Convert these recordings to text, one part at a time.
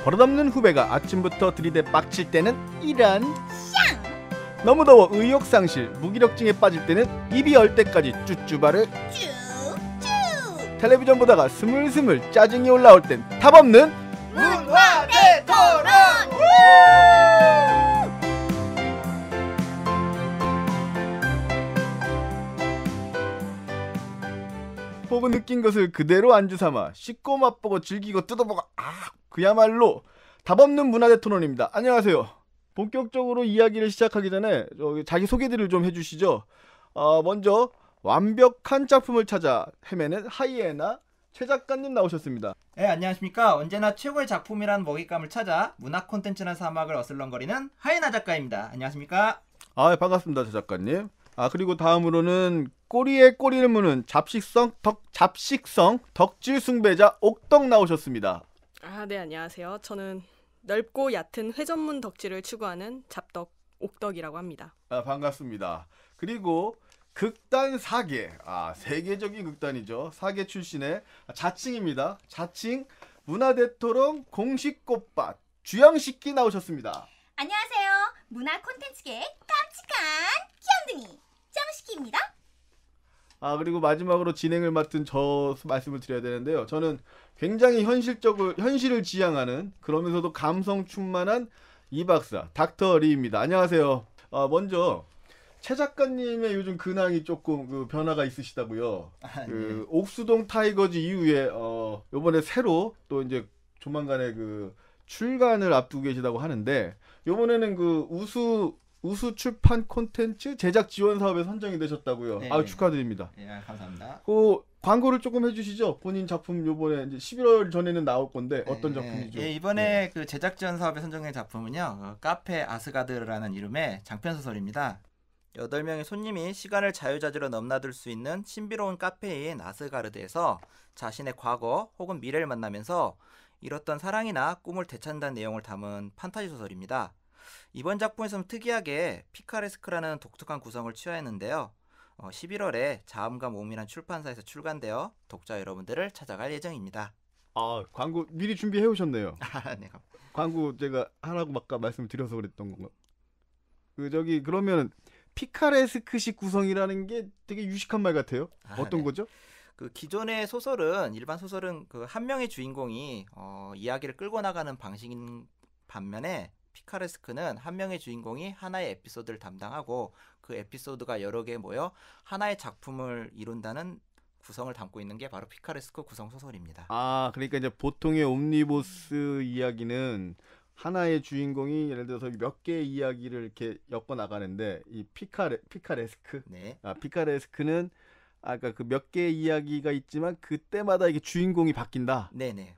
버릇없는 후배가 아침부터 들이대 빡칠 때는 이런 너무 더워 의욕상실 무기력증에 빠질 때는 입이 얼 때까지 쭈쭈바를 쭉쭉 텔레비전 보다가 스물스물 짜증이 올라올 땐 답없는 문화대토론. 보고 느낀 것을 그대로 안주삼아 씻고 맛보고 즐기고 뜯어보고 그야말로 답없는 문화대토론입니다. 안녕하세요. 본격적으로 이야기를 시작하기 전에 자기 소개들을 좀 해주시죠. 먼저 완벽한 작품을 찾아 헤매는 하이에나 최 작가님 나오셨습니다. 네, 안녕하십니까. 언제나 최고의 작품이란 먹잇감을 찾아 문화 콘텐츠라는 사막을 어슬렁거리는 하이에나 작가입니다. 안녕하십니까. 반갑습니다, 최 작가님. 그리고 다음으로는 꼬리에 꼬리를 무는 잡식성 덕질 숭배자 옥덕 나오셨습니다. 네, 안녕하세요. 저는 넓고 얕은 회전문 덕질을 추구하는 잡덕 옥덕이라고 합니다. 반갑습니다. 그리고 극단 사계, 세계적인 극단이죠. 사계 출신의 자칭입니다. 자칭 문화대토론 공식 꽃밭 주영식기 나오셨습니다. 안녕하세요. 문화 콘텐츠계 깜찍한 귀염둥이 정식기입니다. 그리고 마지막으로 진행을 맡은 저 말씀을 드려야 되는데요. 저는 굉장히 현실을 지향하는 그러면서도 감성 충만한 이 박사 닥터 리입니다. 안녕하세요. 먼저 최 작가님의 요즘 근황이 조금 변화가 있으시다고요. 네. 옥수동 타이거즈 이후에 요번에 새로 또 이제 조만간에 출간을 앞두고 계시다고 하는데 요번에는 우수 출판 콘텐츠 제작 지원 사업에 선정이 되셨다고요. 네. 축하드립니다. 네, 감사합니다. 광고를 조금 해주시죠. 본인 작품 요번에 이제 11월 전에는 나올 건데 어떤 작품이죠? 이번에 그 제작 지원 사업에 선정된 작품은요. 카페 아스가드라는 이름의 장편 소설입니다. 8명의 손님이 시간을 자유자재로 넘나들 수 있는 신비로운 카페인 아스가르드에서 자신의 과거 혹은 미래를 만나면서 잃었던 사랑이나 꿈을 되찾는다는 내용을 담은 판타지 소설입니다. 이번 작품에서는 특이하게 피카레스크라는 독특한 구성을 취하였는데요. 11월에 자음과 몸이란 출판사에서 출간되어 독자 여러분들을 찾아갈 예정입니다. 광고 미리 준비해 오셨네요. 네. 광고 제가 하라고 아까 말씀드려서 그랬던 건가? 그러면 피카레스크식 구성이라는 게 되게 유식한 말 같아요. 어떤 네. 거죠? 기존의 일반 소설은 한 명의 주인공이 이야기를 끌고 나가는 방식인 반면에 피카레스크는 한 명의 주인공이 하나의 에피소드를 담당하고 그 에피소드가 여러 개 모여 하나의 작품을 이룬다는 구성을 담고 있는 게 바로 피카레스크 구성 소설입니다. 그러니까 이제 보통의 옴니버스 이야기는 하나의 주인공이 예를 들어서 몇 개의 이야기를 이렇게 엮어 나가는데 이 피카레스크, 네. 피카레스크는 아까 몇 개의 이야기가 있지만 그때마다 이게 주인공이 바뀐다. 네네.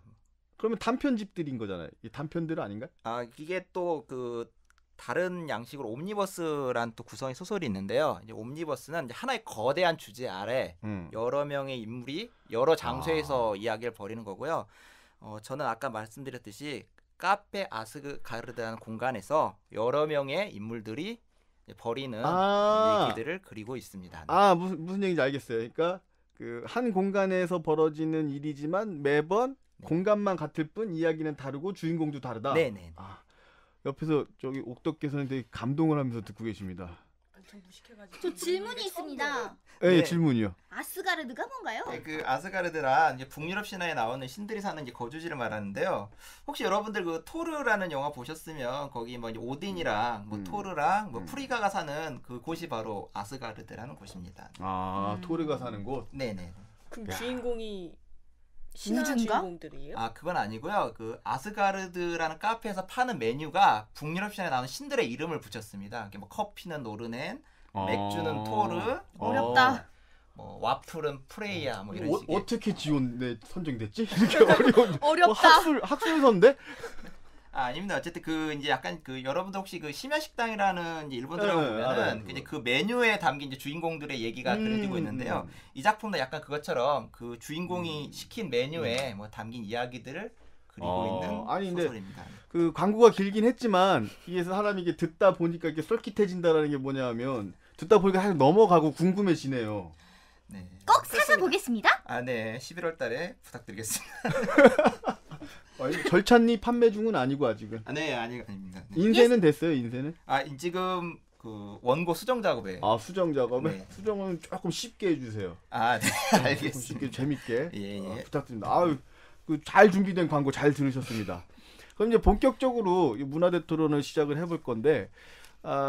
그러면 단편집들인 거잖아요. 이 단편들 아닌가? 이게 또 다른 양식으로 옴니버스란 또 구성의 소설이 있는데요. 이제 옴니버스는 이제 하나의 거대한 주제 아래 여러 명의 인물이 여러 장소에서 이야기를 벌이는 거고요. 저는 아까 말씀드렸듯이 카페 아스가르드라는 공간에서 여러 명의 인물들이 벌이는 얘기들을 그리고 있습니다. 무슨 얘기인지 알겠어요. 그러니까 한 공간에서 벌어지는 일이지만 매번 공간만 같을 뿐 이야기는 다르고 주인공도 다르다. 네네. 옆에서 저기 옥덕께서는 되게 감동을 하면서 듣고 계십니다. 저 질문이 있습니다. 네, 질문이요. 아스가르드가 뭔가요? 네, 아스가르드란 이제 북유럽 신화에 나오는 신들이 사는 이제 거주지를 말하는데요. 혹시 여러분들 토르라는 영화 보셨으면 거기 이제 오딘이랑 토르랑 프리가가 사는 그곳이 바로 아스가르드라는 곳입니다. 토르가 사는 곳. 네네. 그럼 주인공이 신화 우주인가? 주인공들이에요? 그건 아니고요. 아스가르드라는 카페에서 파는 메뉴가 북유럽 신화에 나오는 신들의 이름을 붙였습니다. 커피는 노르넨, 맥주는 토르, 어렵다. 와플은 프레이야, 이런 식의. 어떻게 지원에 선정됐지? 이렇게 어렵다. 학술선데? 아닙니다. 어쨌든 이제 약간 여러분들 혹시 심야 식당이라는 일본 드라마 보면은 이제 그 메뉴에 담긴 이제 주인공들의 얘기가 그려지고 있는데요. 이 작품도 약간 그것처럼 주인공이 시킨 메뉴에 담긴 이야기들을 그리고 있는 소설입니다. 광고가 길긴 했지만 이게 사람이 이게 듣다 보니까 이렇게 쏠깃해진다라는 게 뭐냐면 듣다 보니까 사실 넘어가고 궁금해지네요. 네. 꼭 사서 보겠습니다. 네. 11월 달에 부탁드리겠습니다. 절찬리 판매 중은 아니고 아직은. 네, 아닙니다. 네. 인쇄는 됐어요, 인쇄는? 지금 그 원고 수정 작업에. 수정 작업에? 네. 수정은 조금 쉽게 해주세요. 네, 조금 알겠습니다. 쉽게 재밌게 예. 부탁드립니다. 잘 준비된 광고 잘 들으셨습니다. 그럼 이제 본격적으로 이 문화대 토론을 시작을 해볼 건데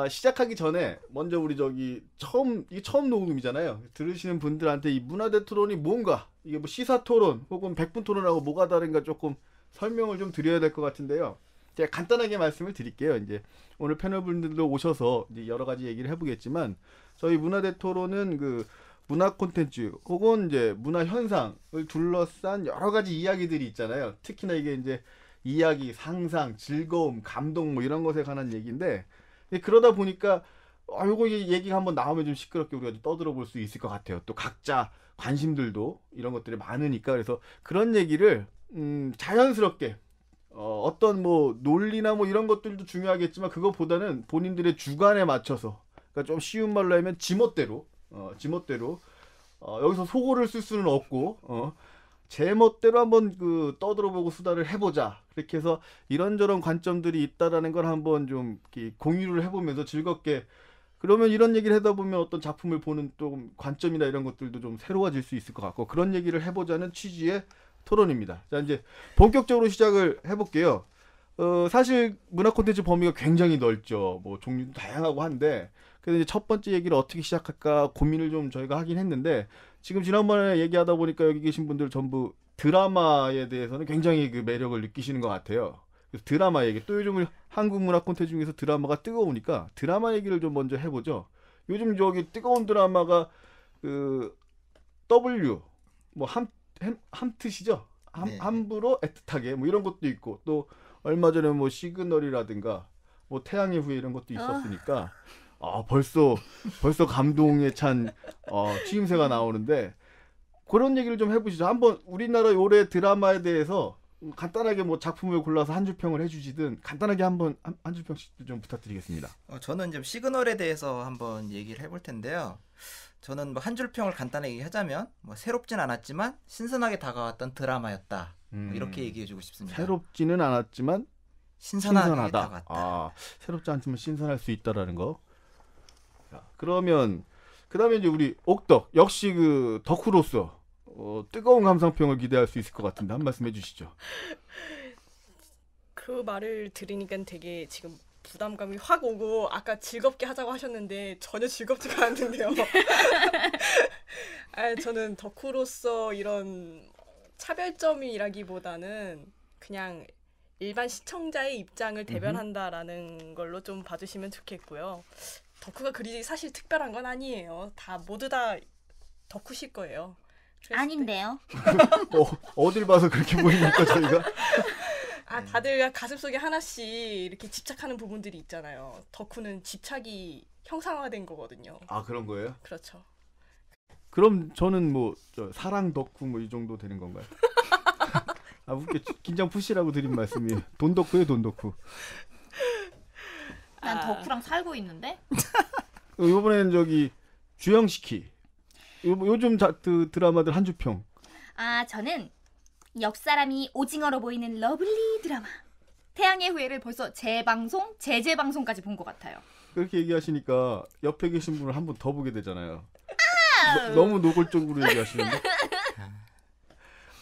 시작하기 전에 먼저 우리 이게 처음 녹음이잖아요. 들으시는 분들한테 이 문화대 토론이 뭔가, 이게 뭐 시사 토론 혹은 백분 토론하고 뭐가 다른가 조금 설명을 좀 드려야 될 것 같은데요. 제가 간단하게 말씀을 드릴게요. 이제 오늘 패널분들도 오셔서 이제 여러 가지 얘기를 해보겠지만, 저희 문화대 토론은 그 문화 콘텐츠 혹은 이제 문화 현상을 둘러싼 여러 가지 이야기들이 있잖아요. 특히나 이게 이제 이야기, 상상, 즐거움, 감동 뭐 이런 것에 관한 얘기인데, 그러다 보니까 요거 얘기가 한번 나오면 좀 시끄럽게 우리가 좀 떠들어 볼 수 있을 것 같아요. 또 각자 관심들도 이런 것들이 많으니까. 그래서 그런 얘기를 자연스럽게 어떤 뭐 논리나 뭐 이런 것들도 중요하겠지만 그것보다는 본인들의 주관에 맞춰서, 그러니까 좀 쉬운 말로 하면 지멋대로 여기서 속어를 쓸 수는 없고 제 멋대로 한번 떠들어보고 수다를 해보자. 그렇게 해서 이런저런 관점들이 있다라는 걸 한번 좀 공유를 해보면서 즐겁게, 그러면 이런 얘기를 하다 보면 어떤 작품을 보는 좀 관점이나 이런 것들도 좀 새로워질 수 있을 것 같고, 그런 얘기를 해보자는 취지의 토론입니다. 자, 이제 본격적으로 시작을 해볼게요. 사실 문화 콘텐츠 범위가 굉장히 넓죠. 뭐 종류도 다양하고 한데, 그래서 이제 첫 번째 얘기를 어떻게 시작할까 고민을 좀 저희가 하긴 했는데, 지금 지난번에 얘기하다 보니까 여기 계신 분들 전부 드라마에 대해서는 굉장히 그 매력을 느끼시는 것 같아요. 그래서 드라마 얘기, 또 요즘 한국 문화 콘텐츠 중에서 드라마가 뜨거우니까 드라마 얘기를 좀 먼저 해보죠. 요즘 뜨거운 드라마가 W 뭐 함트시죠? 네. 함부로 애틋하게 뭐 이런 것도 있고, 또 얼마 전에 뭐 시그널이라든가 뭐 태양의 후예 이런 것도 있었으니까 벌써 감동에 찬 추임새가 나오는데, 그런 얘기를 좀 해보시죠. 한번 우리나라 올해 드라마에 대해서 간단하게 뭐 작품을 골라서 한 줄 평을 해주시든 간단하게 한번 한 줄 평씩 좀 부탁드리겠습니다. 저는 좀 시그널에 대해서 한번 얘기를 해볼 텐데요. 저는 뭐 한 줄 평을 간단하게 하자면 뭐 새롭진 않았지만 신선하게 다가왔던 드라마였다. 뭐 이렇게 얘기해주고 싶습니다. 새롭지는 않았지만 신선하게 다가왔다. 새롭지 않지만 신선할 수 있다라는 거. 자, 그러면 그다음에 이제 우리 옥덕 역시 그 덕후로서 뜨거운 감상평을 기대할 수 있을 것 같은데 한 말씀 해주시죠. 그 말을 들으니까 되게 지금 부담감이 확 오고, 아까 즐겁게 하자고 하셨는데 전혀 즐겁지가 않는데요. 저는 덕후로서 이런 차별점이라기보다는 그냥 일반 시청자의 입장을 대변한다라는 걸로 좀 봐주시면 좋겠고요. 덕후가 그리 사실 특별한 건 아니에요. 모두 다 덕후실 거예요. 아닌데요. 어딜 봐서 그렇게 보입니까 저희가? 다들 가슴속에 하나씩 이렇게 집착하는 부분들이 있잖아요. 덕후는 집착이 형상화된 거거든요. 그런 거예요? 그렇죠. 그럼 저는 뭐 사랑 덕후 뭐 이 정도 되는 건가요? 웃겨. 긴장 푸시라고 드린 말씀이에요. 돈 덕후예요, 돈 덕후. 난 덕후랑 살고 있는데. 이번에는 주영시키. 요즘 드라마들 한 줄 평. 저는 옆사람이 오징어로 보이는 러블리 드라마 태양의 후예를 벌써 재방송까지 본 것 같아요. 그렇게 얘기하시니까 옆에 계신 분을 한 번 더 보게 되잖아요. 너무 노골적으로 얘기하시는데.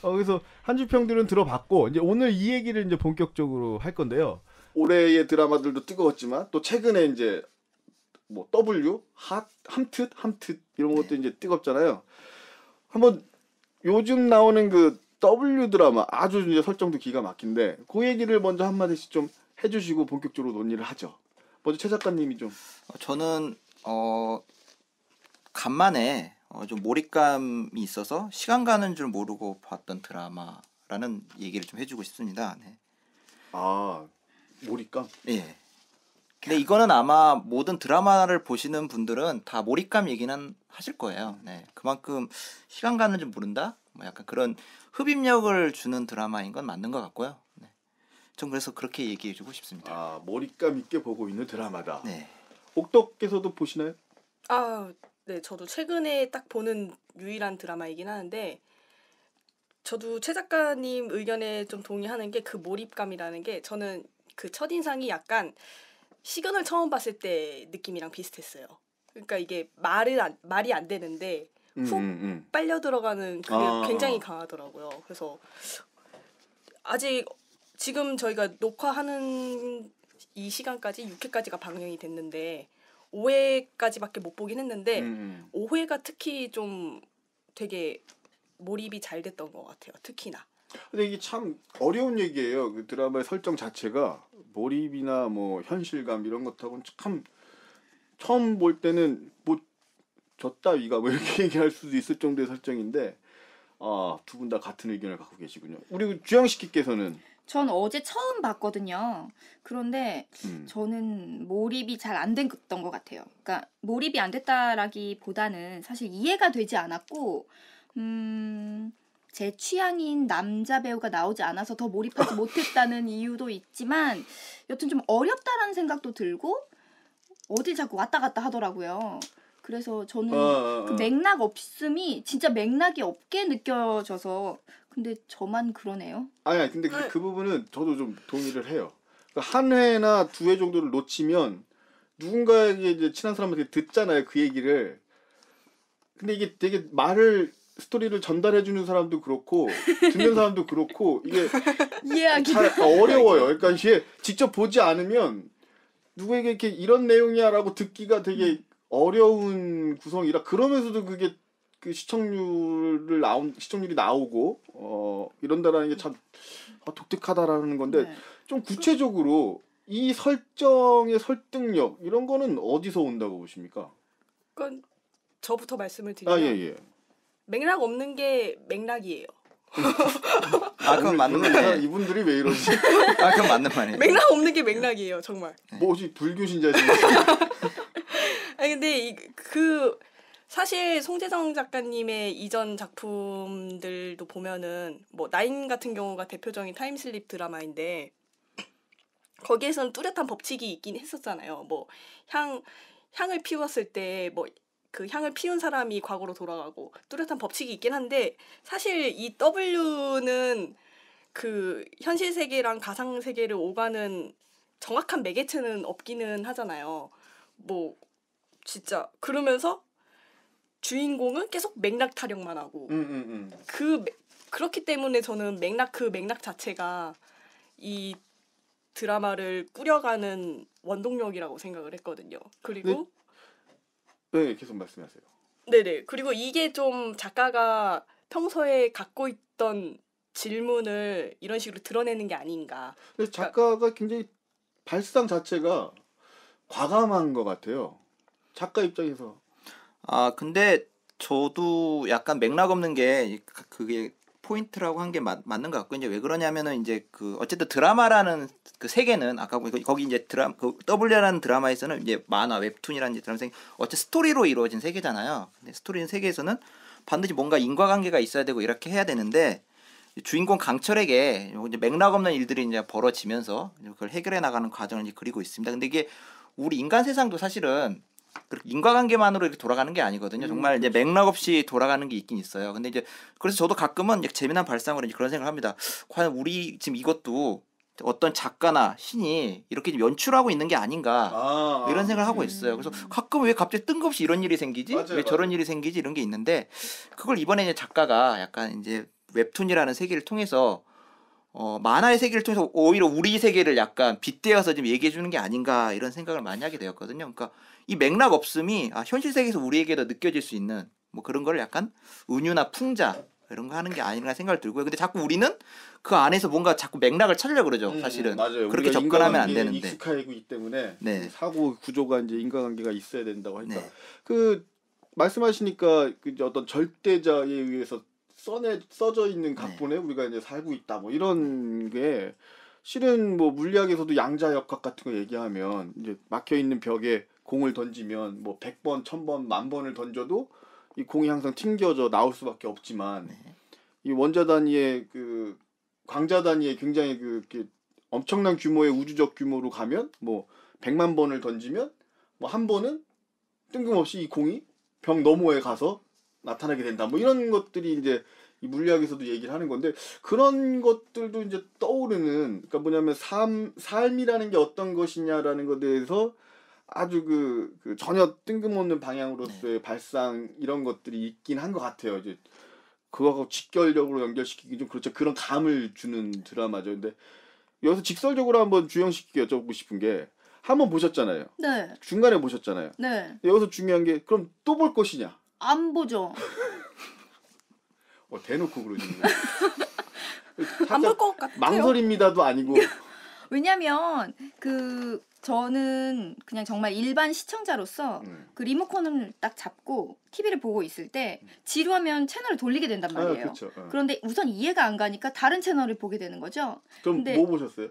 그래서 한 줄 평들은 들어봤고, 이제 오늘 이 얘기를 이제 본격적으로 할 건데요. 올해의 드라마들도 뜨거웠지만 또 최근에 이제 뭐 W, 함텟 이런 것도 이제 뜨겁잖아요. 한번 요즘 나오는 그 W 드라마 아주 이제 설정도 기가 막힌데, 그 얘기를 먼저 한 마디씩 좀 해주시고 본격적으로 논의를 하죠. 먼저 최 작가님이 좀. 저는 간만에 좀 몰입감이 있어서 시간 가는 줄 모르고 봤던 드라마라는 얘기를 좀 해주고 싶습니다. 네. 몰입감? 예. 근데 이거는 아마 모든 드라마를 보시는 분들은 다 몰입감 얘기는 하실 거예요. 네. 그만큼 시간 가는 줄 모른다? 뭐 약간 그런 흡입력을 주는 드라마인 건 맞는 것 같고요. 네. 전 그래서 그렇게 얘기해주고 싶습니다. 몰입감 있게 보고 있는 드라마다. 네. 옥덕께서도 보시나요? 네, 저도 최근에 딱 보는 유일한 드라마이긴 하는데, 저도 최 작가님 의견에 좀 동의하는 게 그 몰입감이라는 게 저는 그 첫인상이 약간 시그널 처음 봤을 때 느낌이랑 비슷했어요. 그러니까 이게 말이 안 되는데 훅 빨려 들어가는 그게 굉장히 강하더라고요. 그래서 아직 지금 저희가 녹화하는 이 시간까지 6회까지가 방영이 됐는데 5회까지밖에 못 보긴 했는데 5회가 특히 좀 되게 몰입이 잘 됐던 것 같아요. 특히나. 근데 이게 참 어려운 얘기예요. 그 드라마의 설정 자체가 몰입이나 뭐 현실감 이런 것하고는 참 처음 볼 때는 뭐 졌다위가 뭐 이렇게 얘기할 수도 있을 정도의 설정인데 두 분 다 같은 의견을 갖고 계시군요. 우리 주영식께서는 전 어제 처음 봤거든요. 그런데 저는 몰입이 잘 안 됐던 것 같아요. 그러니까 몰입이 안 됐다라기보다는 사실 이해가 되지 않았고 제 취향인 남자 배우가 나오지 않아서 더 몰입하지 못했다는 이유도 있지만 여튼 좀 어렵다라는 생각도 들고 어딜 자꾸 왔다 갔다 하더라고요. 그래서 저는 그 맥락 없음이 진짜 맥락이 없게 느껴져서 근데 저만 그러네요. 아니 근데 그 부분은 저도 좀 동의를 해요. 한 회나 두 회 정도를 놓치면 누군가에게 이제 친한 사람한테 듣잖아요 그 얘기를. 근데 이게 되게 스토리를 전달해주는 사람도 그렇고 듣는 사람도 그렇고 이게 이해하기 잘 어려워요. 그러니까 이게 직접 보지 않으면 누구에게 이렇게 이런 내용이야라고 듣기가 되게 어려운 구성이라 그러면서도 그게 그 시청률이 나오고 이런다라는 게 참 독특하다라는 건데 네. 좀 구체적으로 이 설정의 설득력 이런 거는 어디서 온다고 보십니까? 그건 저부터 말씀을 드리면 예. 맥락 없는 게 맥락이에요. 그건 맞는 말이에요. 이분들이 왜 이러지? 그건 맞는 말이에요. 맥락 없는 게 맥락이에요, 정말. 뭐지 불교신자지? 아니 근데 그 사실 송재정 작가님의 이전 작품들도 보면은 뭐 나인 같은 경우가 대표적인 타임슬립 드라마인데 거기에서는 뚜렷한 법칙이 있긴 했었잖아요. 뭐 향을 피웠을 때 뭐 그 향을 피운 사람이 과거로 돌아가고 뚜렷한 법칙이 있긴 한데 사실 이 W는 그 현실 세계랑 가상 세계를 오가는 정확한 매개체는 없기는 하잖아요. 뭐 진짜 그러면서 주인공은 계속 맥락 타령만 하고 그렇기 때문에 저는 맥락 자체가 이 드라마를 꾸려가는 원동력이라고 생각을 했거든요. 그리고 네, 계속 말씀하세요. 네네. 그리고 이게 좀 작가가 평소에 갖고 있던 질문을 이런 식으로 드러내는 게 아닌가. 근데 작가가 굉장히 발상 자체가 과감한 것 같아요. 작가 입장에서. 근데 저도 약간 맥락 없는 게 그게 포인트라고 한 게 맞는 것 같고 이제 왜 그러냐면은 이제 그 어쨌든 드라마라는 그 세계는 아까 거기 이제 그 W라는 드라마에서는 이제 만화 웹툰이라는 드라마 어째 스토리로 이루어진 세계잖아요. 근데 스토리는 세계에서는 반드시 뭔가 인과관계가 있어야 되고 이렇게 해야 되는데 주인공 강철에게 이제 맥락 없는 일들이 이제 벌어지면서 그걸 해결해 나가는 과정을 이제 그리고 있습니다. 근데 이게 우리 인간 세상도 사실은 인과관계만으로 이렇게 돌아가는 게 아니거든요. 정말 이제 맥락 없이 돌아가는 게 있긴 있어요. 근데 이제 그래서 저도 가끔은 이제 재미난 발상으로 이제 그런 생각을 합니다. 과연 우리 지금 이것도 어떤 작가나 신이 이렇게 좀 연출하고 있는 게 아닌가 이런 생각을 하고 있어요. 그래서 가끔 왜 갑자기 뜬금없이 이런 일이 생기지? 왜 저런 일이 생기지? 이런 게 있는데 그걸 이번에 이제 작가가 약간 이제 웹툰이라는 세계를 통해서 만화의 세계를 통해서 오히려 우리 세계를 약간 빗대어서 좀 얘기해 주는 게 아닌가 이런 생각을 많이 하게 되었거든요. 그러니까 이 맥락 없음이 현실 세계에서 우리에게도 느껴질 수 있는 뭐 그런 걸 약간 은유나 풍자 이런 거 하는 게 아닌가 생각을 들고요. 근데 자꾸 우리는 그 안에서 뭔가 자꾸 맥락을 찾으려고 그러죠. 사실은 맞아요. 그렇게 접근하면 안 되는데 익숙하기 때문에 네. 사고 구조가 이제 인과관계가 있어야 된다고 하니까 네. 그 말씀하시니까 그 어떤 절대자에 의해서 써져 있는 각본에 우리가 이제 살고 있다 뭐 이런 게 실은 뭐 물리학에서도 양자역학 같은 거 얘기하면 이제 막혀 있는 벽에 공을 던지면 뭐 100번, 1000번, 10,000번을 던져도 이 공이 항상 튕겨져 나올 수밖에 없지만 이 원자 단위의 그 광자 단위의 굉장히 그 엄청난 규모의 우주적 규모로 가면 뭐 100만 번을 던지면 뭐 한 번은 뜬금없이 이 공이 벽 너머에 가서 나타나게 된다. 뭐 이런 것들이 이제 이 물리학에서도 얘기를 하는 건데 그런 것들도 이제 떠오르는 그러니까 뭐냐면 삶이라는 게 어떤 것이냐라는 것에 대해서 아주 그 전혀 뜬금없는 방향으로서의 발상 이런 것들이 있긴 한 것 같아요. 이제 그거하고 직결적으로 연결시키기 좀 그렇죠. 그런 감을 주는 드라마죠. 근데 여기서 직설적으로 한번 주영씨께 여쭤보고 싶은 게 한번 보셨잖아요. 네. 중간에 보셨잖아요. 네. 여기서 중요한 게 그럼 또 볼 것이냐? 안 보죠. 대놓고 그러시는 안 볼 것 같아요. 망설입니다도 아니고. 왜냐면 저는 그냥 정말 일반 시청자로서 그 리모컨을 딱 잡고 TV를 보고 있을 때 지루하면 채널을 돌리게 된단 말이에요. 그렇죠. 그런데 우선 이해가 안 가니까 다른 채널을 보게 되는 거죠. 그럼 근데 뭐 보셨어요?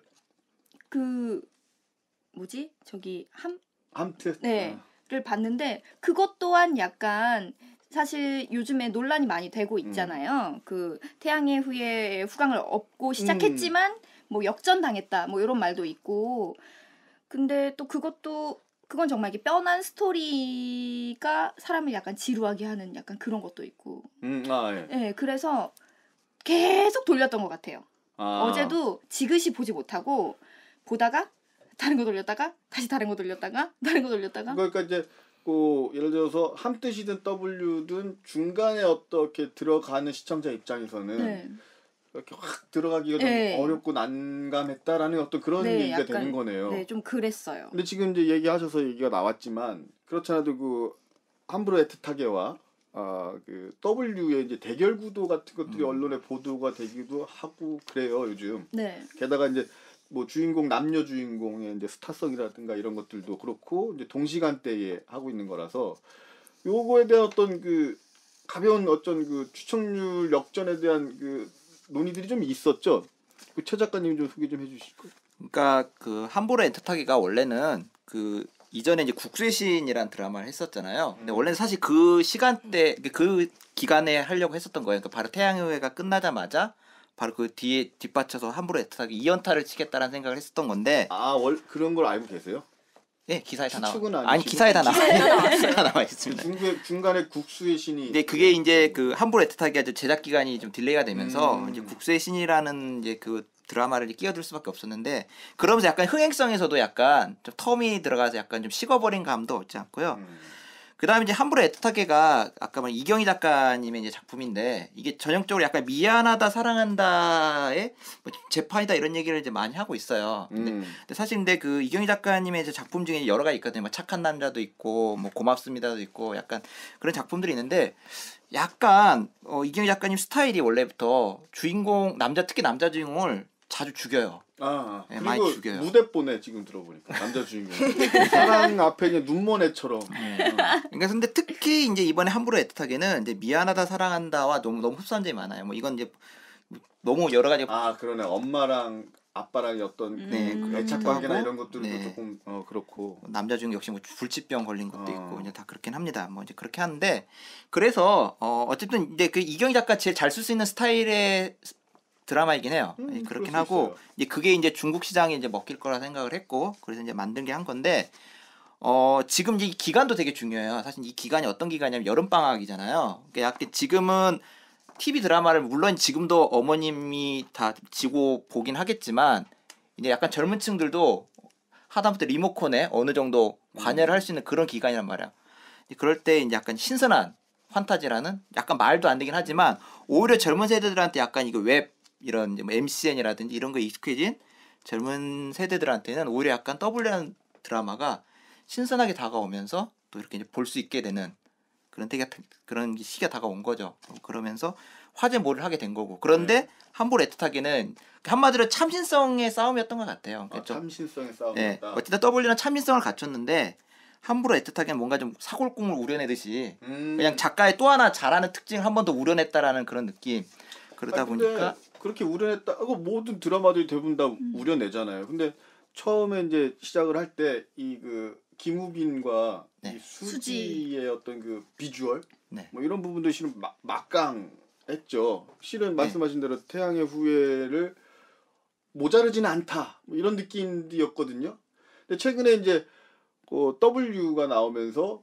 뭐지? 저기 함트? 네. 를 봤는데 그것 또한 약간 사실 요즘에 논란이 많이 되고 있잖아요. 그 태양의 후예의 후광을 업고 시작했지만 뭐 역전당했다 뭐 이런 말도 있고 근데 또 그건 정말 이게 뼈난 스토리가 사람을 약간 지루하게 하는 약간 그런 것도 있고 예. 네, 그래서 계속 돌렸던 것 같아요. 어제도 지그시 보지 못하고 보다가 다른 거 돌렸다가 다시 다른 거 돌렸다가 다른 거 돌렸다가 그러니까 이제 예를 들어서 함뜻이든 W든 중간에 어떻게 들어가는 시청자 입장에서는 네. 이렇게 확 들어가기가 네. 좀 어렵고 난감했다라는 어떤 그런 네, 얘기가 약간, 되는 거네요. 네, 좀 그랬어요. 근데 지금 이제 얘기하셔서 얘기가 나왔지만 그렇잖아도 함부로 애틋하게와 그 W의 이제 대결 구도 같은 것들이 언론에 보도가 되기도 하고 그래요 요즘. 네. 게다가 이제 뭐 주인공 남녀 주인공의 이제 스타성이라든가 이런 것들도 그렇고 이제 동시간대에 하고 있는 거라서 요거에 대한 어떤 가벼운 어떤 추천률 역전에 대한 논의들이 좀 있었죠. 최 작가님 좀 소개 좀 해주실까요? 그러니까 함부로 애틋하게가 원래는 이전에 이제 국수의 시인이라는 드라마를 했었잖아요. 근데 원래는 사실 그 시간대 그 기간에 하려고 했었던 거예요. 그러니까 바로 태양의 후예가 끝나자마자 바로 그 뒤에 뒷받쳐서 함부로 애틋하게 2연타를 치겠다라는 생각을 했었던 건데 그런 걸 알고 계세요? 예, 기사에 다 나와. 추측은 아니시고? 아니 기사에 다 나와. 기사에 나와 있습니다. 중간에 국수의 신이. 근데 그게 이제 함부로 애틋하게 아주 제작 기간이 좀 딜레이가 되면서 이제 국수의 신이라는 이제 드라마를 끼어들 수밖에 없었는데 그러면서 약간 흥행성에서도 약간 좀 텀이 들어가서 약간 좀 식어버린 감도 없지 않고요. 그다음에 이제 함부로 애틋하게가 아까 말한 이경희 작가님의 이제 작품인데 이게 전형적으로 약간 미안하다 사랑한다의 뭐 재판이다 이런 얘기를 이제 많이 하고 있어요. 근데 사실 이경희 작가님의 이제 작품 중에 여러 가지 있거든요. 뭐 착한 남자도 있고 뭐 고맙습니다도 있고 약간 그런 작품들이 있는데 약간 이경희 작가님 스타일이 원래부터 특히 남자 주인공을 자주 죽여요. 네, 많이 그리고 죽여요. 무대뽀네 지금 들어보니까 남자 주인공 사랑 앞에 그냥 눈먼애처럼. 그러니까 근데 특히 이제 이번에 함부로 애틋하게는 이제 미안하다 사랑한다와 너무 흡사한 점이 많아요. 뭐 이건 이제 너무 여러 가지. 그러네. 엄마랑 아빠랑의 어떤 애착 관계나 이런 것들도 조금 그렇고. 남자 중에 역시 뭐 불치병 걸린 것도 있고 이제 다 그렇긴 합니다. 뭐 이제 그렇게 하는데 그래서 어쨌든 이제 이경희 작가 제일 잘 쓸 수 있는 스타일의 드라마이긴 해요. 그렇긴 하고 있어요. 이제 그게 이제 중국 시장에 이제 먹힐 거라 생각을 했고 그래서 이제 만든 게 한 건데 지금 이 기간도 되게 중요해요. 사실 이 기간이 어떤 기간이냐면 여름 방학이잖아요. 그러니까 약간 지금은 TV 드라마를 물론 지금도 어머님이 다 지고 보긴 하겠지만 이제 약간 젊은 층들도 하다못해 리모컨에 어느 정도 관여를 할 수 있는 그런 기간이란 말이야. 그럴 때 이제 약간 신선한 판타지라는 약간 말도 안 되긴 하지만 오히려 젊은 세대들한테 약간 이거 웹 이런 이제 뭐 MCN이라든지 이런 거에 익숙해진 젊은 세대들한테는 오히려 약간 W라는 드라마가 신선하게 다가오면서 또 이렇게 이제 볼 수 있게 되는 그런 시기가 다가온 거죠. 그러면서 화제몰이를 하게 된 거고. 그런데 함부로 애틋하게는 한마디로 참신성의 싸움이었던 것 같아요. 참신성의 싸움이었다. 어쨌든 W는 참신성을 갖췄는데 함부로 애틋하게는 뭔가 좀 사골국물 우려내듯이 그냥 작가의 또 하나 잘하는 특징을 한 번 더 우려냈다라는 그런 느낌. 그러다 보니까 그렇게 우려냈다. 모든 드라마들이 대부분 다 우려내잖아요. 근데 처음에 이제 시작을 할 때 김우빈과 이 수지의 어떤 비주얼 뭐 이런 부분도 실은 막강했죠. 실은 말씀하신 대로 태양의 후예를 모자르지는 않다. 뭐 이런 느낌이었거든요. 근데 최근에 이제 W가 나오면서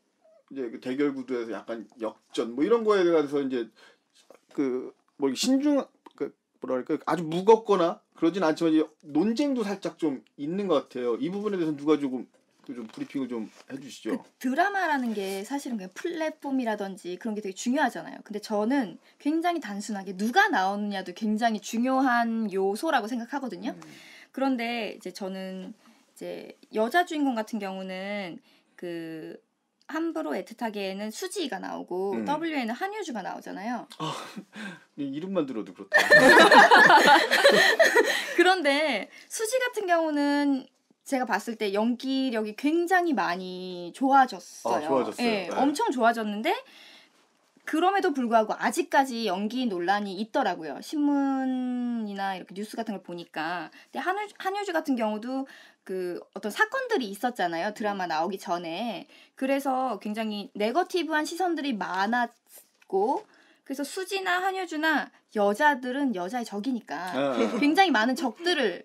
이제 대결 구도에서 약간 역전 뭐 이런 거에 대해서 이제 뭐 신중 뭐랄까 아주 무겁거나 그러진 않지만 이제 논쟁도 살짝 좀 있는 것 같아요. 이 부분에 대해서 누가 좀 브리핑을 좀 해주시죠. 그 드라마라는 게 사실은 그냥 플랫폼이라든지 그런 게 되게 중요하잖아요. 근데 저는 굉장히 단순하게 누가 나오느냐도 굉장히 중요한 요소라고 생각하거든요. 그런데 이제 저는 이제 여자 주인공 같은 경우는 그 함부로 애틋하게에는 수지가 나오고 W에는 한효주가 나오잖아요. 이름만 들어도 그렇다. 그런데 수지 같은 경우는 제가 봤을 때 연기력이 굉장히 많이 좋아졌어요. 좋아졌어요. 네, 네. 엄청 좋아졌는데 그럼에도 불구하고 아직까지 연기 논란이 있더라고요. 신문이나 이렇게 뉴스 같은 걸 보니까. 근데 한효주 같은 경우도 그 어떤 사건들이 있었잖아요. 드라마 나오기 전에. 그래서 굉장히 네거티브한 시선들이 많았고 그래서 수지나 한효주나 여자들은 여자의 적이니까 굉장히 많은 적들을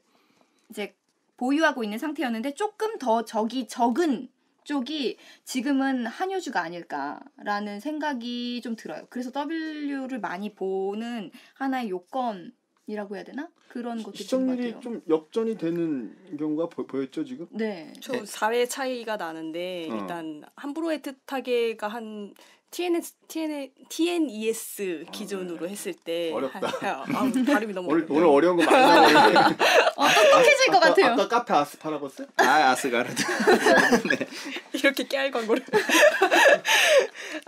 이제 보유하고 있는 상태였는데 조금 더 적이 적은 쪽이 지금은 한효주가 아닐까라는 생각이 좀 들어요. 그래서 W를 많이 보는 하나의 요건이라고 해야 되나? 그런 것도 있는 것 시청률이 같아요. 좀 역전이 되는 경우가 보였죠 지금? 네. 저 사회 차이가 나는데 일단 함부로 애틋하게가 한 TNES 기준으로 했을 때 어렵다. 발음이 너무 오늘 어렵네요. 어려운 거 많이 나오는데 똑똑해질 것 같아요. 아까 카페 아스파라거스? 아스가르드. 네. 이렇게 깨알 광고를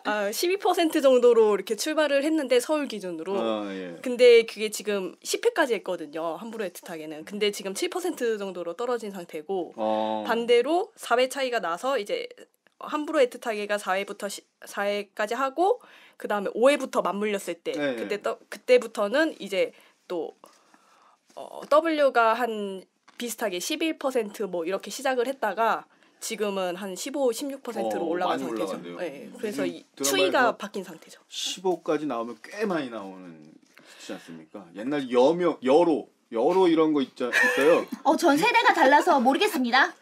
12% 정도로 이렇게 출발을 했는데 서울 기준으로 예. 근데 그게 지금 10회까지 했거든요. 함부로 애틋하게는. 근데 지금 7% 정도로 떨어진 상태고 반대로 4회 차이가 나서 이제 함부로 애틋하게가 4회까지 하고 그 다음에 5회부터 맞물렸을 때 그때부터는 이제 또 W가 한 비슷하게 11% 뭐 이렇게 시작을 했다가 지금은 한 15, 16%로 올라간 많이 상태죠. 올라갔네요. 네, 그래서 이 드라마에서 추이가 바뀐 상태죠. 15까지 나오면 꽤 많이 나오는 수지 않습니까? 옛날 여로 이런 거 있어요. 전 세대가 달라서 모르겠습니다.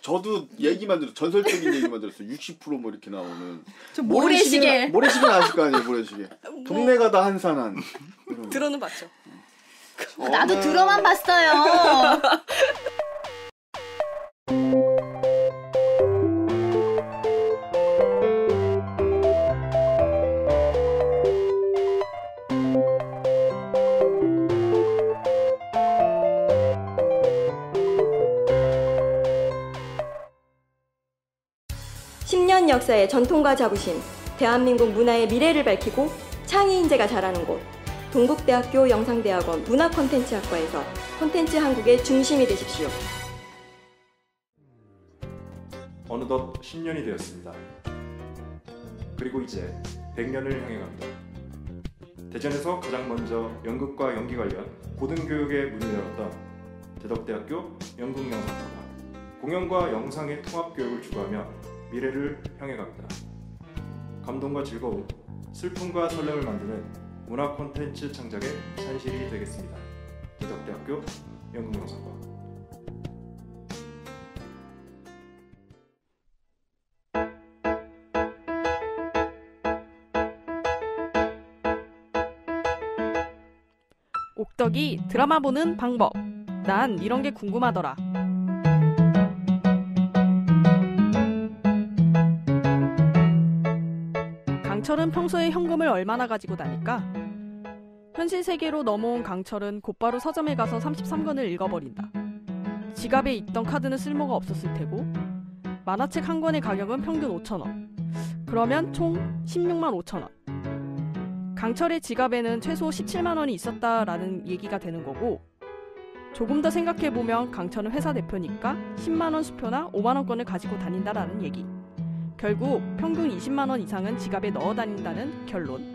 저도 얘기만 들었어요. 전설적인 얘기만 들었어요. 60%뭐 이렇게 나오는. 저 모래시계. 모래시계는 아실 거 아니에요. 모래시계. 동네가 다 한산한. 들어는 봤죠. 나도 들어만 봤어요. 역사의 전통과 자부심, 대한민국 문화의 미래를 밝히고 창의 인재가 자라는 곳 동국대학교 영상대학원 문화콘텐츠학과에서 콘텐츠 한국의 중심이 되십시오. 어느덧 10년이 되었습니다. 그리고 이제 100년을 향해 갑니다. 대전에서 가장 먼저 연극과 연기 관련 고등교육의 문을 열었던 대덕대학교 연극영상과가 공연과 영상의 통합교육을 추구하며 미래를 향해 갑니다. 감동과 즐거움, 슬픔과 설렘을 만드는 문화 콘텐츠 창작의 산실이 되겠습니다. 대덕대학교 연극영상과. 옥덕이 드라마 보는 방법. 난 이런 게 궁금하더라. 강철은 평소에 현금을 얼마나 가지고 다닐까? 현실 세계로 넘어온 강철은 곧바로 서점에 가서 33권을 읽어버린다. 지갑에 있던 카드는 쓸모가 없었을 테고 만화책 한 권의 가격은 평균 5,000원. 그러면 총 16만 5천원. 강철의 지갑에는 최소 17만 원이 있었다라는 얘기가 되는 거고 조금 더 생각해보면 강철은 회사 대표니까 10만 원 수표나 5만 원권을 가지고 다닌다라는 얘기. 결국 평균 20만 원 이상은 지갑에 넣어 다닌다는 결론.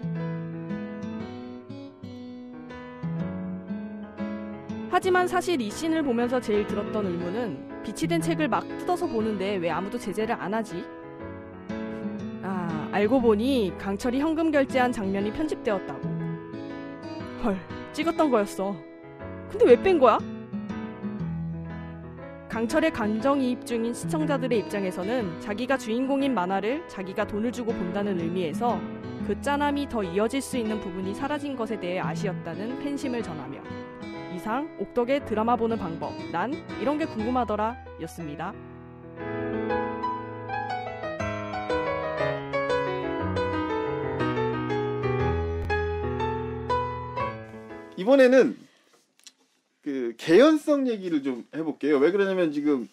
하지만 사실 이 씬을 보면서 제일 들었던 의문은 빛이 된 책을 막 뜯어서 보는데 왜 아무도 제재를 안 하지? 알고 보니 강철이 현금 결제한 장면이 편집되었다고. 헐, 찍었던 거였어. 근데 왜 뺀 거야? 강철의 감정이입 중인 시청자들의 입장에서는 자기가 주인공인 만화를 자기가 돈을 주고 본다는 의미에서 그 짠함이 더 이어질 수 있는 부분이 사라진 것에 대해 아쉬웠다는 팬심을 전하며 이상 옥덕의 드라마 보는 방법 난 이런 게 궁금하더라 였습니다. 이번에는 그 개연성 얘기를 좀 해볼게요. 왜 그러냐면 지금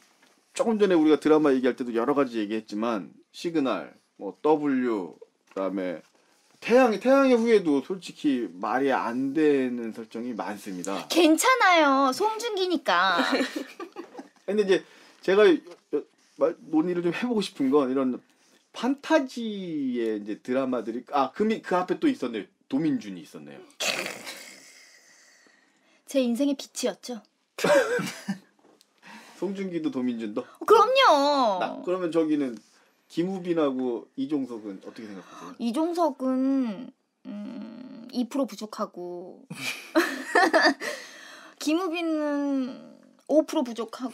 조금 전에 우리가 드라마 얘기할 때도 여러 가지 얘기했지만 시그널, 뭐 W, 그다음에 태양의 후예도 솔직히 말이 안 되는 설정이 많습니다. 괜찮아요. 송중기니까. 근데 이제 제가 논의를 좀 해보고 싶은 건 이런 판타지의 이제 드라마들이 그 앞에 또 있었네요. 도민준이 있었네요. 제 인생의 빛이었죠. 송중기도 도민준도? 그럼요. 그러면 저기는 김우빈하고 이종석은 어떻게 생각하세요? 이종석은 2% 부족하고 김우빈은 5% 부족하고.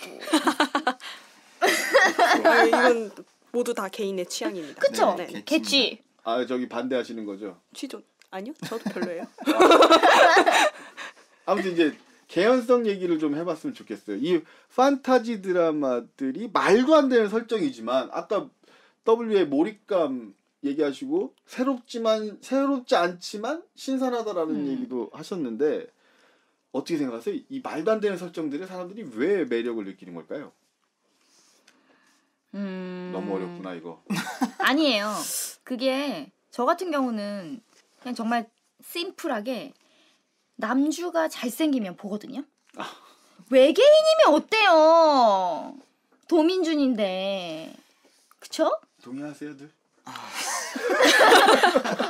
이건 모두 다 개인의 취향입니다. 그쵸? 네. 개취. 저기 반대하시는 거죠? 취존 아니요? 저도 별로예요. 아무튼 이제 개연성 얘기를 좀 해봤으면 좋겠어요. 이 판타지 드라마들이 말도 안 되는 설정이지만 아까 W의 몰입감 얘기하시고 새롭지 않지만 신선하다라는 얘기도 하셨는데 어떻게 생각하세요? 이 말도 안 되는 설정들에 사람들이 왜 매력을 느끼는 걸까요? 너무 어렵구나 이거. 아니에요. 그게 저 같은 경우는 그냥 정말 심플하게 남주가 잘생기면 보거든요. 외계인이면 어때요? 도민준인데. 그쵸? 동의하세요, 들?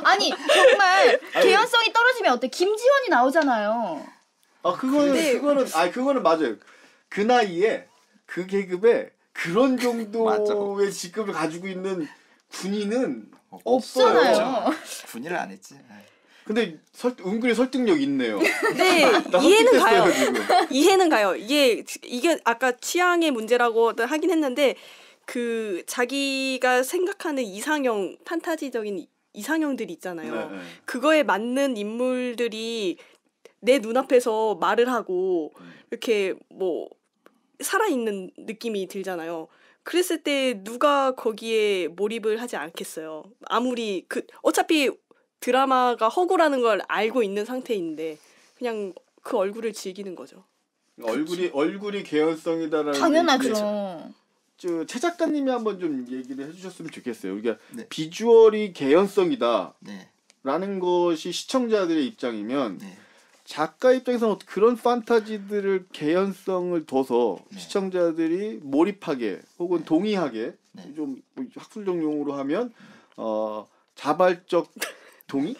아니 정말 개연성이 떨어지면 어때? 김지원이 나오잖아요. 그거는 맞아요. 그 나이에 그 계급에 그런 정도의 직급을 가지고 있는 군인은 없잖아요. 군인을 안 했지. 근데 은근히 설득력 있네요. 네, 이해는 가요. 지금. 이해는 가요. 이게 아까 취향의 문제라고 하긴 했는데 그 자기가 생각하는 이상형 판타지적인 이상형들이 있잖아요. 네. 그거에 맞는 인물들이 내 눈앞에서 말을 하고 이렇게 뭐 살아있는 느낌이 들잖아요. 그랬을 때 누가 거기에 몰입을 하지 않겠어요. 아무리 어차피 드라마가 허구라는 걸 알고 있는 상태인데 그냥 그 얼굴을 즐기는 거죠. 얼굴이 개연성이다라는 당연하죠. 최 작가님이 한번 좀 얘기를 해주셨으면 좋겠어요. 그러니까 네. 비주얼이 개연성이다 네. 라는 것이 시청자들의 입장이면 네. 작가 입장에서는 그런 판타지들을 개연성을 둬서 시청자들이 몰입하게 혹은 동의하게 좀 학술적 용어로 하면 자발적 동의?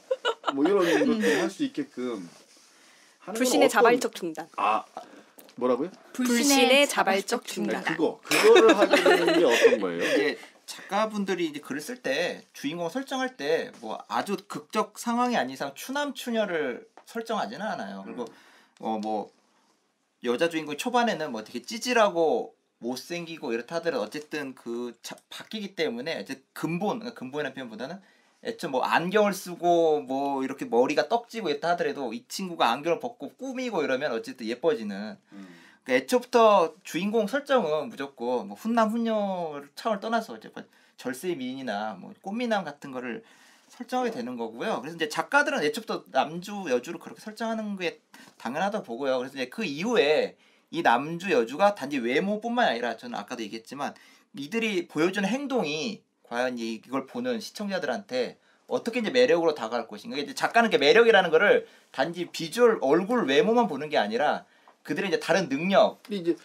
뭐 이런 것들을 할 수 있게끔 하는 불신의 자발적 중단. 뭐라고요? 불신의 자발적 중단. 그거를 하게 되는 게 어떤 거예요? 이제 작가분들이 이제 글을 쓸 때 주인공 설정할 때 뭐 아주 극적 상황이 아닌 이상 추남 추녀를 설정하지는 않아요. 그리고 뭐 여자 주인공 초반에는 뭐 되게 찌질하고 못생기고 이렇다 하더라도 어쨌든 바뀌기 때문에 이제 근본이라는 표현보다는 애초에 뭐 안경을 쓰고 뭐 이렇게 머리가 떡지고 이렇다 하더라도 이 친구가 안경을 벗고 꾸미고 이러면 어쨌든 예뻐지는. 그러니까 애초부터 주인공 설정은 무조건 뭐 훈남 훈녀 차원을 떠나서 이제 절세의 미인이나 뭐 꽃미남 같은 거를 설정하게 되는 거고요. 그래서 이제 작가들은 애초부터 남주 여주를 그렇게 설정하는 게 당연하다고 보고요. 그래서 이제 그 이후에 이 남주 여주가 단지 외모뿐만 아니라 저는 아까도 얘기했지만 이들이 보여주는 행동이 과연 이걸 보는 시청자들한테 어떻게 이제 매력으로 다가갈 것인가. 이제 작가는 매력이라는 거를 단지 비주얼, 얼굴, 외모만 보는 게 아니라 그들의 이제 다른 능력. 이제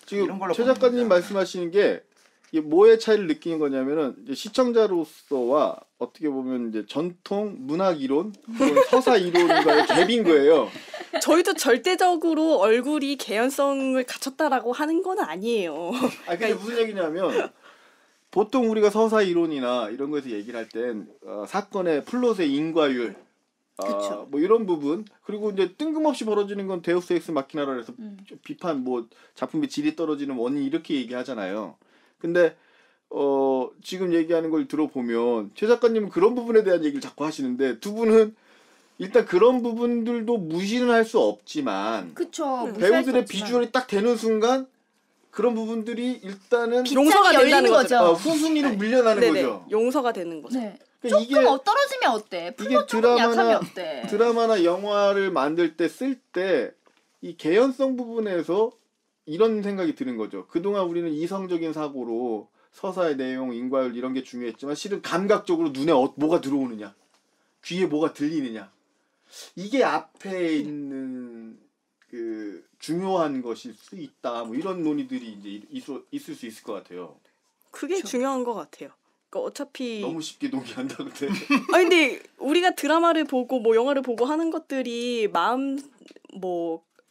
지금 이런 걸로 최 작가님 말씀하시는 게 이게 뭐의 차이를 느끼는 거냐면은 이제 시청자로서와 어떻게 보면 이제 전통 문학 이론, 서사 이론과의 갭인 거예요. 저희도 절대적으로 얼굴이 개연성을 갖췄다라고 하는 건 아니에요. 근데 무슨 얘기냐면 보통 우리가 서사 이론이나 이런 거에서 얘기를 할 땐 사건의 플롯의 인과율, 뭐 이런 부분, 그리고 이제 뜬금없이 벌어지는 건 데우스 엑스 마키나라 해서 비판, 뭐 작품의 질이 떨어지는 원인 이렇게 얘기하잖아요. 근데 지금 얘기하는 걸 들어보면 최 작가님은 그런 부분에 대한 얘기를 자꾸 하시는데 두 분은 일단 그런 부분들도 무시는 할 수 없지만 그쵸. 무시할 수 배우들의 없지만. 비주얼이 딱 되는 순간 그런 부분들이 일단은 용서가 빗장이 열리는 된다는 거죠. 후순위로 밀려나는 네네. 거죠. 용서가 되는 거죠. 네. 그러니까 조금 떨어지면 어때? 플롯 조금 약하면 어때? 드라마나 영화를 만들 때 쓸 때 이 개연성 부분에서 이런 생각이 드는 거죠. 그동안 우리는 이성적인 사고로 서사의 내용, 인과율 이런 게 중요했지만 실은 감각적으로 눈에 뭐가 들어오느냐, 귀에 뭐가 들리느냐, 이게 앞에 있는 그 중요한 것일 수 있다. 뭐 이런 논의들이 이제 있을 수 있을 것 같아요. 그게 그렇죠. 중요한 것 같아요. 그러니까 어차피 너무 쉽게 동의한다 근데. 아니 근데 우리가 드라마를 보고 뭐 영화를 보고 하는 것들이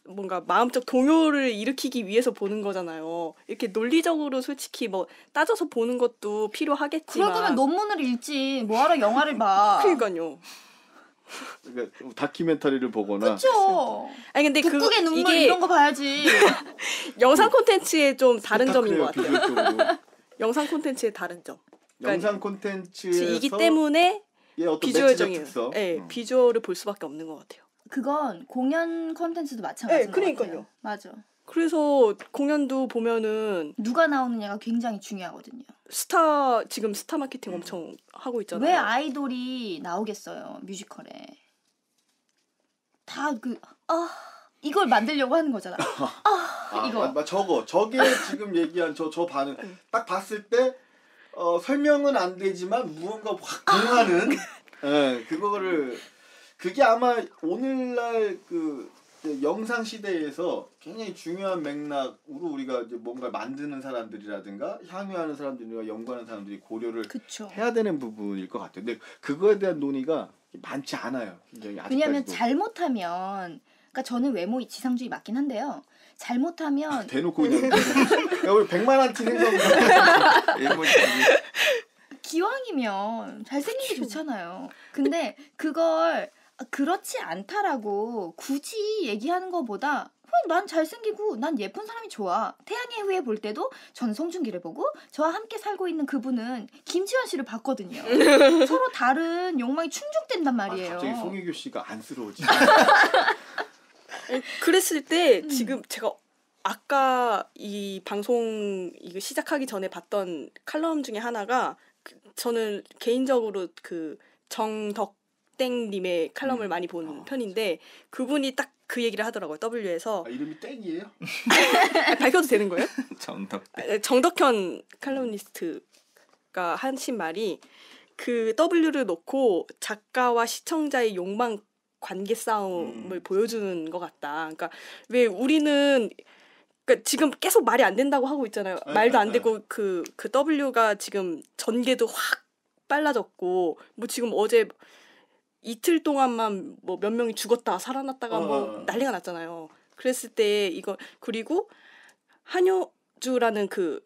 뭔가 마음적 동요를 일으키기 위해서 보는 거잖아요. 이렇게 논리적으로 솔직히 뭐 따져서 보는 것도 필요하겠지만. 그럴 거면 논문을 읽지. 뭐하러 영화를 봐. 그러니까요. 그러니까 다큐멘터리를 보거나. 그렇죠. 아니 근데 북극의 눈물 이게 이런 거 봐야지. 영상 콘텐츠의 좀 다른 점인 것 같아요. 비주얼적으로. 영상 콘텐츠의 다른 점. 영상 콘텐츠에서 이기 때문에 어떤 비주얼적인, 특성. 네, 비주얼을 볼 수밖에 없는 것 같아요. 그건 공연 콘텐츠도 마찬가지인 네, 것 그러니까요. 같아요. 맞아. 그래서 공연도 보면은 누가 나오느냐가 굉장히 중요하거든요. 지금 스타 마케팅 엄청 하고 있잖아요. 왜 아이돌이 나오겠어요, 뮤지컬에. 다 이걸 만들려고 하는 거잖아. 이거. 저게 지금 얘기한 저 반응 딱 봤을 때 설명은 안 되지만 무언가 확 공하는 그게 아마 오늘날 그 영상 시대에서 굉장히 중요한 맥락으로 우리가 이제 뭔가 만드는 사람들이라든가 향유하는 사람들이나 연구하는 사람들이 고려를 그쵸. 해야 되는 부분일 것 같아요. 근데 그거에 대한 논의가 많지 않아요. 굉장히 왜냐하면 아직까지도. 잘못하면, 그러니까 저는 외모 지상주의 맞긴 한데요. 잘못하면 대놓고 그냥 야, 우리 100만 티 생성 기왕이면 잘생긴 게 좋잖아요. 근데 그걸 그렇지 않다라고 굳이 얘기하는 것보다 난 잘생기고 난 예쁜 사람이 좋아. 태양의 후예 볼 때도 전 송중기를 보고 저와 함께 살고 있는 그분은 김지현 씨를 봤거든요. 서로 다른 욕망이 충족된단 말이에요. 갑자기 송혜교 씨가 안쓰러워지. 그랬을 때 지금 제가 아까 이 방송 이거 시작하기 전에 봤던 칼럼 중에 하나가 저는 개인적으로 그 정덕땡님의 칼럼을 많이 본 편인데 그분이 딱 그 얘기를 하더라고요. W에서. 이름이 땡이에요? 밝혀도 되는 거예요? 정덕. 칼럼니스트가 하신 말이 그 W를 놓고 작가와 시청자의 욕망 관계 싸움을 보여주는 것 같다. 그러니까 왜 우리는 그러니까 지금 계속 말이 안 된다고 하고 있잖아요. 말도 안 되고 그 W가 지금 전개도 확 빨라졌고 뭐 지금 어제 이틀 동안만 뭐 몇 명이 죽었다 살아났다가 뭐 난리가 났잖아요. 그랬을 때 이거 그리고 한효주라는 그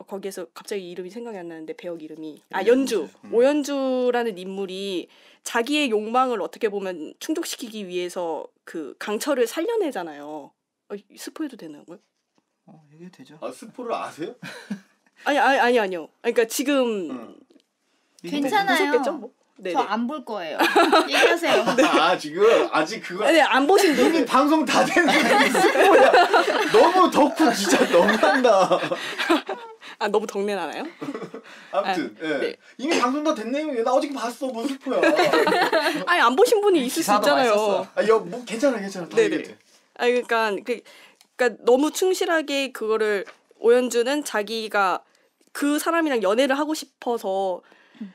거기에서 갑자기 이름이 생각이 안 나는데 배역 이름이 연주 오연주라는 인물이 자기의 욕망을 어떻게 보면 충족시키기 위해서 그 강철을 살려내잖아요. 스포해도 되는 거요? 얘기해도 되죠. 스포를 아세요? 아니요. 그러니까 지금 괜찮아요. 보셨겠죠? 뭐? 저 안 볼 거예요. 얘기하세요. 지금 아직 그거 네, 안 보신 이미 분들 방송 다 됐는데 스포야. 너무 덕후 진짜 너무한다. 너무 덕내 나나요? 아무튼 네. 이미 방송 다 됐네요. 나 어제 봤어. 뭔 스포야. 안 보신 분이 있을 수 있잖아요. 뭐 괜찮아. 다 네네. 얘기해. 그러니까 너무 충실하게 그거를 오연주는 자기가 그 사람이랑 연애를 하고 싶어서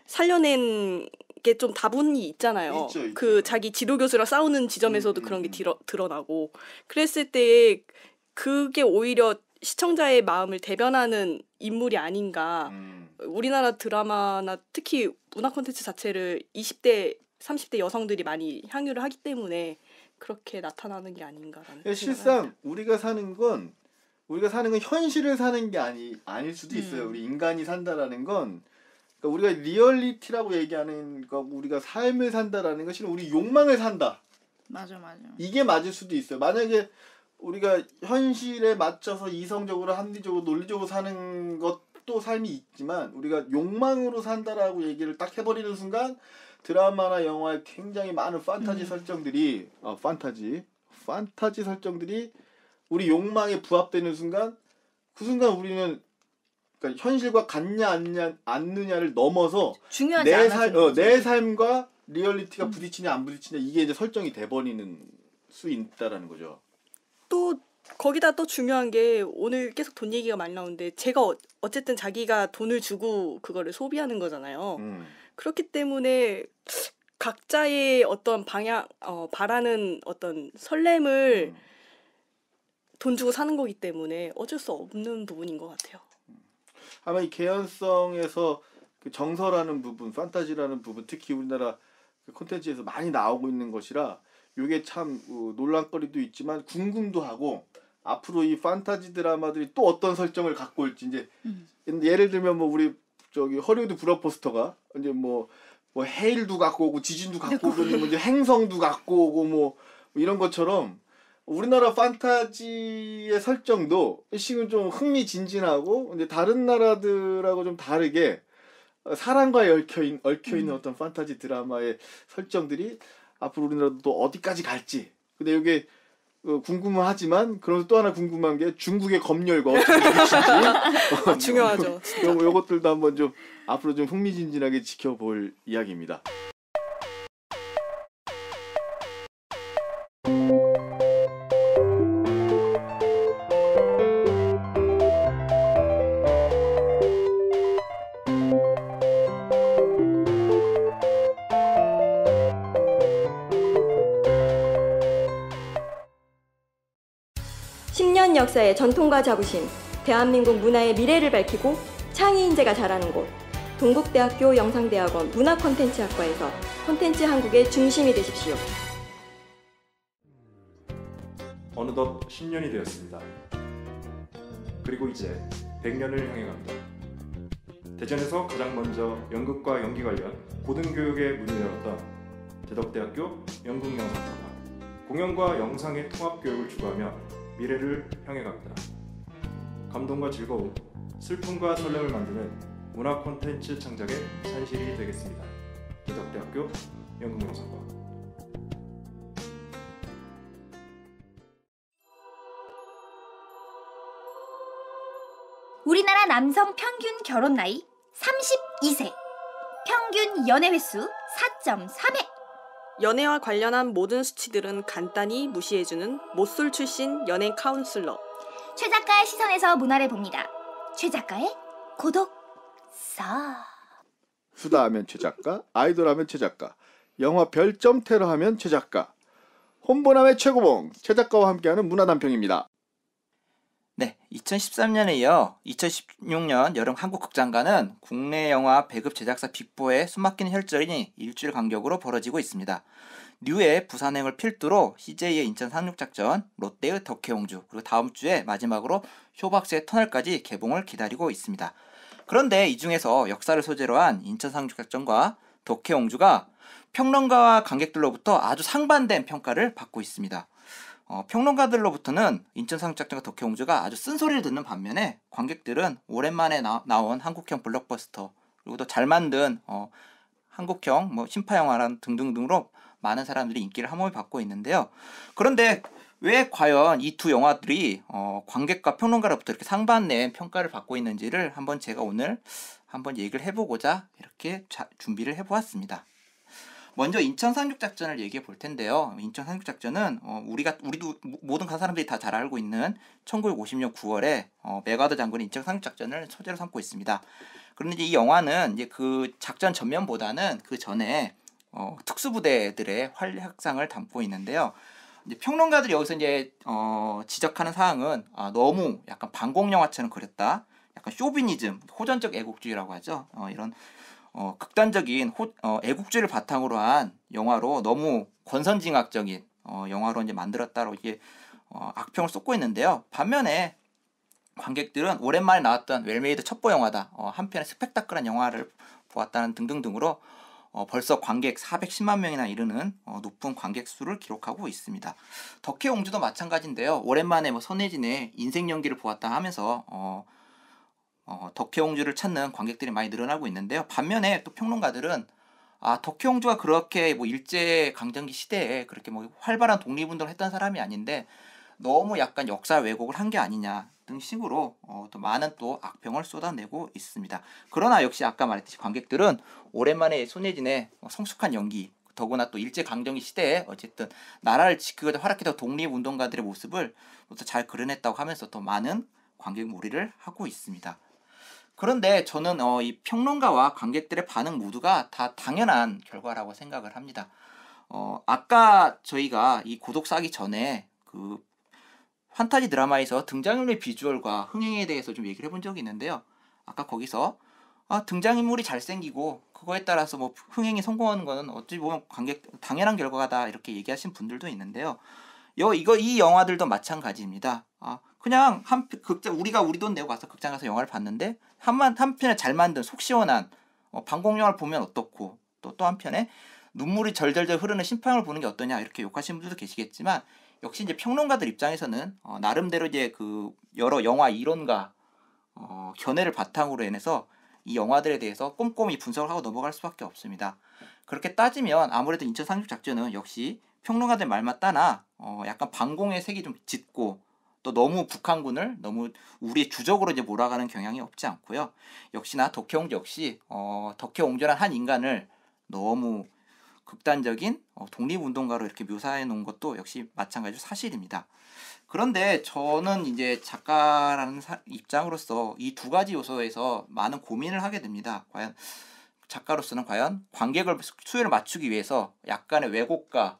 살려낸 게 좀 다분히 있잖아요. 있죠. 그 자기 지도 교수랑 싸우는 지점에서도 그런 게 드러나고 그랬을 때 그게 오히려 시청자의 마음을 대변하는 인물이 아닌가. 우리나라 드라마나 특히 문화 콘텐츠 자체를 20대, 30대 여성들이 많이 향유를 하기 때문에 그렇게 나타나는 게 아닌가라는. 실상 우리가 사는 건 현실을 사는 게 아닐 수도 있어요. 우리 인간이 산다라는 건 그러니까 우리가 리얼리티라고 얘기하는 거 우리가 삶을 산다라는 것이 우리 욕망을 산다. 맞아. 이게 맞을 수도 있어요. 만약에 우리가 현실에 맞춰서 이성적으로 합리적으로 논리적으로 사는 것 또 삶이 있지만 우리가 욕망으로 산다라고 얘기를 딱 해버리는 순간 드라마나 영화에 굉장히 많은 판타지 설정들이 판타지 설정들이 우리 욕망에 부합되는 순간 그 순간 우리는 그러니까 현실과 같냐 않느냐를 넘어서 중요하지 않아. 내 삶과 리얼리티가 부딪히냐 안 부딪히냐 이게 이제 설정이 돼버리는 수 있다라는 거죠. 또 거기다 또 중요한 게 오늘 계속 돈 얘기가 많이 나오는데 제가 어쨌든 자기가 돈을 주고 그거를 소비하는 거잖아요. 그렇기 때문에 각자의 어떤 방향, 바라는 어떤 설렘을 돈 주고 사는 거기 때문에 어쩔 수 없는 부분인 것 같아요. 아마 이 개연성에서 그 정서라는 부분, 판타지라는 부분, 특히 우리나라 그 콘텐츠에서 많이 나오고 있는 것이라 이게 참 논란거리도 있지만 궁금도 하고 앞으로 이 판타지 드라마들이 또 어떤 설정을 갖고 올지 이제 예를 들면 뭐 우리 저기 허리우드 블록버스터가 이제 뭐 해일도 갖고 오고 지진도 갖고 오고 뭐 이제 행성도 갖고 오고 뭐 이런 것처럼 우리나라 판타지의 설정도 지금 좀 흥미진진하고 이제 다른 나라들하고 좀 다르게 사랑과 얽혀있는 어떤 판타지 드라마의 설정들이 앞으로 우리나라도 또 어디까지 갈지. 근데 이게 궁금하지만 그럼 또 하나 궁금한 게 중국의 검열과 어떻게 부딪힐지 중요하죠. 요것들도 한번 좀 앞으로 좀 흥미진진하게 지켜볼 이야기입니다. 역사의 전통과 자부심, 대한민국 문화의 미래를 밝히고 창의 인재가 자라는 곳 동국대학교 영상대학원 문화콘텐츠학과에서 콘텐츠 한국의 중심이 되십시오. 어느덧 10년이 되었습니다. 그리고 이제 100년을 향해 갑니다. 대전에서 가장 먼저 연극과 연기 관련 고등교육의 문을 열었던 대덕대학교 연극영상학과, 공연과 영상의 통합교육을 추구하며 미래를 향해 갑니다. 감동과 즐거움, 슬픔과 설렘을 만드는 문화 콘텐츠 창작의 산실이 되겠습니다. 대덕대학교 연극영상과. 우리나라 남성 평균 결혼 나이 32세, 평균 연애 횟수 4.3회. 연애와 관련한 모든 수치들은 간단히 무시해주는 모쏠 출신 연예 카운슬러 최 작가의 시선에서 문화를 봅니다. 최 작가의 고독사. 수다 하면 최 작가, 아이돌 하면 최 작가, 영화 별점 테러 하면 최 작가, 혼보남의 최고봉 최 작가와 함께하는 문화단평입니다. 네, 2013년에 이어 2016년 여름 한국극장가는 국내 영화 배급 제작사 빅4의 숨막히는 혈전이 일주일 간격으로 벌어지고 있습니다. 뉴의 부산행을 필두로 CJ의 인천 상륙작전, 롯데의 덕혜옹주, 그리고 다음 주에 마지막으로 쇼박스의 터널까지 개봉을 기다리고 있습니다. 그런데 이 중에서 역사를 소재로 한 인천 상륙작전과 덕혜옹주가 평론가와 관객들로부터 아주 상반된 평가를 받고 있습니다. 평론가들로부터는 인천 상륙작전과 덕혜옹주가 아주 쓴소리를 듣는 반면에 관객들은 오랜만에 나온 한국형 블록버스터, 그리고 또 잘 만든 한국형 신파영화란 등등등으로 많은 사람들이 인기를 함몰 받고 있는데요. 그런데 왜 과연 이 두 영화들이 관객과 평론가로부터 이렇게 상반된 평가를 받고 있는지를 한번 제가 오늘 한번 얘기를 해보고자 이렇게 준비를 해보았습니다. 먼저 인천 상륙작전을 얘기해 볼 텐데요. 인천 상륙작전은 우리도 모든 사람들이 다 잘 알고 있는 1950년 9월에 맥아더 장군이 인천 상륙작전을 소재로 삼고 있습니다. 그런데 이 영화는 이제 그 작전 전면보다는 그 전에 특수부대들의 활약상을 담고 있는데요. 이제 평론가들이 여기서 이제 지적하는 사항은 너무 약간 반공 영화처럼 그렸다. 약간 쇼비니즘, 호전적 애국주의라고 하죠. 이런 극단적인 애국주의를 바탕으로 한 영화로 너무 권선징악적인 영화로 이제 만들었다고 이게 악평을 쏟고 있는데요. 반면에 관객들은 오랜만에 나왔던 웰메이드 첩보 영화다, 한편의 스펙타클한 영화를 보았다는 등등등으로 벌써 관객 410만 명이나 이르는 높은 관객 수를 기록하고 있습니다. 덕혜옹주도 마찬가지인데요. 오랜만에 손예진의 인생 연기를 보았다 하면서 덕혜옹주를 찾는 관객들이 많이 늘어나고 있는데요. 반면에 또 평론가들은 덕혜옹주가 그렇게 뭐 일제 강점기 시대에 그렇게 뭐 활발한 독립운동을 했던 사람이 아닌데 너무 약간 역사 왜곡을 한 게 아니냐 등 식으로 또 많은 또 악평을 쏟아내고 있습니다. 그러나 역시 아까 말했듯이 관객들은 오랜만에 손예진의 성숙한 연기, 더구나 또 일제 강점기 시대에 어쨌든 나라를 지키고자 활약했던 독립운동가들의 모습을 또 잘 그려냈다고 하면서 더 많은 관객 몰이를 하고 있습니다. 그런데 저는 이 평론가와 관객들의 반응 모두가 다 당연한 결과라고 생각을 합니다. 아까 저희가 이 고독사 하기 전에 그 판타지 드라마에서 등장인물의 비주얼과 흥행에 대해서 좀 얘기를 해본 적이 있는데요. 아까 거기서 등장인물이 잘생기고 그거에 따라서 뭐 흥행이 성공하는 거는 어찌 보면 당연한 결과다 이렇게 얘기하신 분들도 있는데요. 이 영화들도 마찬가지입니다. 그냥 우리 돈 내고 가서 극장 가서 영화를 봤는데 한 편에 잘 만든 속 시원한 방공 영화를 보면 어떻고 또 한편에 눈물이 절절절 흐르는 심판을 보는 게 어떠냐 이렇게 욕하시는 분들도 계시겠지만 역시 이제 평론가들 입장에서는 나름대로 이제 그 여러 영화 이론과 견해를 바탕으로 해서 이 영화들에 대해서 꼼꼼히 분석을 하고 넘어갈 수밖에 없습니다. 그렇게 따지면 아무래도 인천 상륙 작전은 역시 평론가들 말 맞다나 약간 방공의 색이 좀 짙고 또 너무 북한군을 너무 우리의 주적으로 이제 몰아가는 경향이 없지 않고요. 역시나 덕혜옹주 역시 덕혜옹주란 한 인간을 너무 극단적인 독립운동가로 이렇게 묘사해 놓은 것도 역시 마찬가지로 사실입니다. 그런데 저는 이제 작가라는 입장으로서 이 두 가지 요소에서 많은 고민을 하게 됩니다. 과연 작가로서는 과연 관객을 수요를 맞추기 위해서 약간의 왜곡과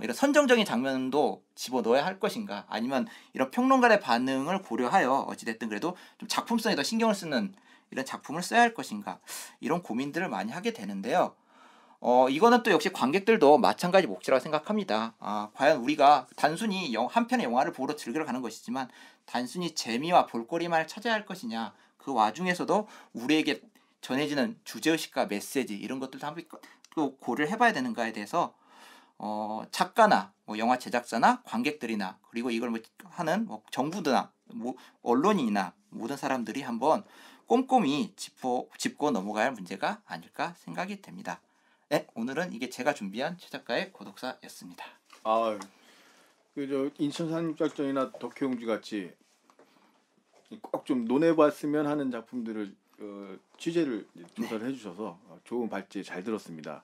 이런 선정적인 장면도 집어넣어야 할 것인가, 아니면 이런 평론가의 반응을 고려하여 어찌됐든 그래도 좀 작품성에 더 신경을 쓰는 이런 작품을 써야 할 것인가, 이런 고민들을 많이 하게 되는데요. 이거는 또 역시 관객들도 마찬가지 몫이라고 생각합니다. 과연 우리가 단순히 한 편의 영화를 보러 즐기러 가는 것이지만 단순히 재미와 볼거리만을 찾아야 할 것이냐, 그 와중에서도 우리에게 전해지는 주제의식과 메시지 이런 것들도 한번 또 고려를 해봐야 되는가에 대해서 작가나 영화 제작자나 관객들이나 그리고 이걸 하는 정부나 언론인이나 모든 사람들이 한번 꼼꼼히 짚고 넘어가야 할 문제가 아닐까 생각이 됩니다. 네, 오늘은 이게 제가 준비한 최 작가의 고독사였습니다. 그저 인천 상륙작전이나 덕혜옹주 같이 꼭 좀 논해봤으면 하는 작품들을 취재를 조사를 해주셔서 좋은 발제 잘 들었습니다.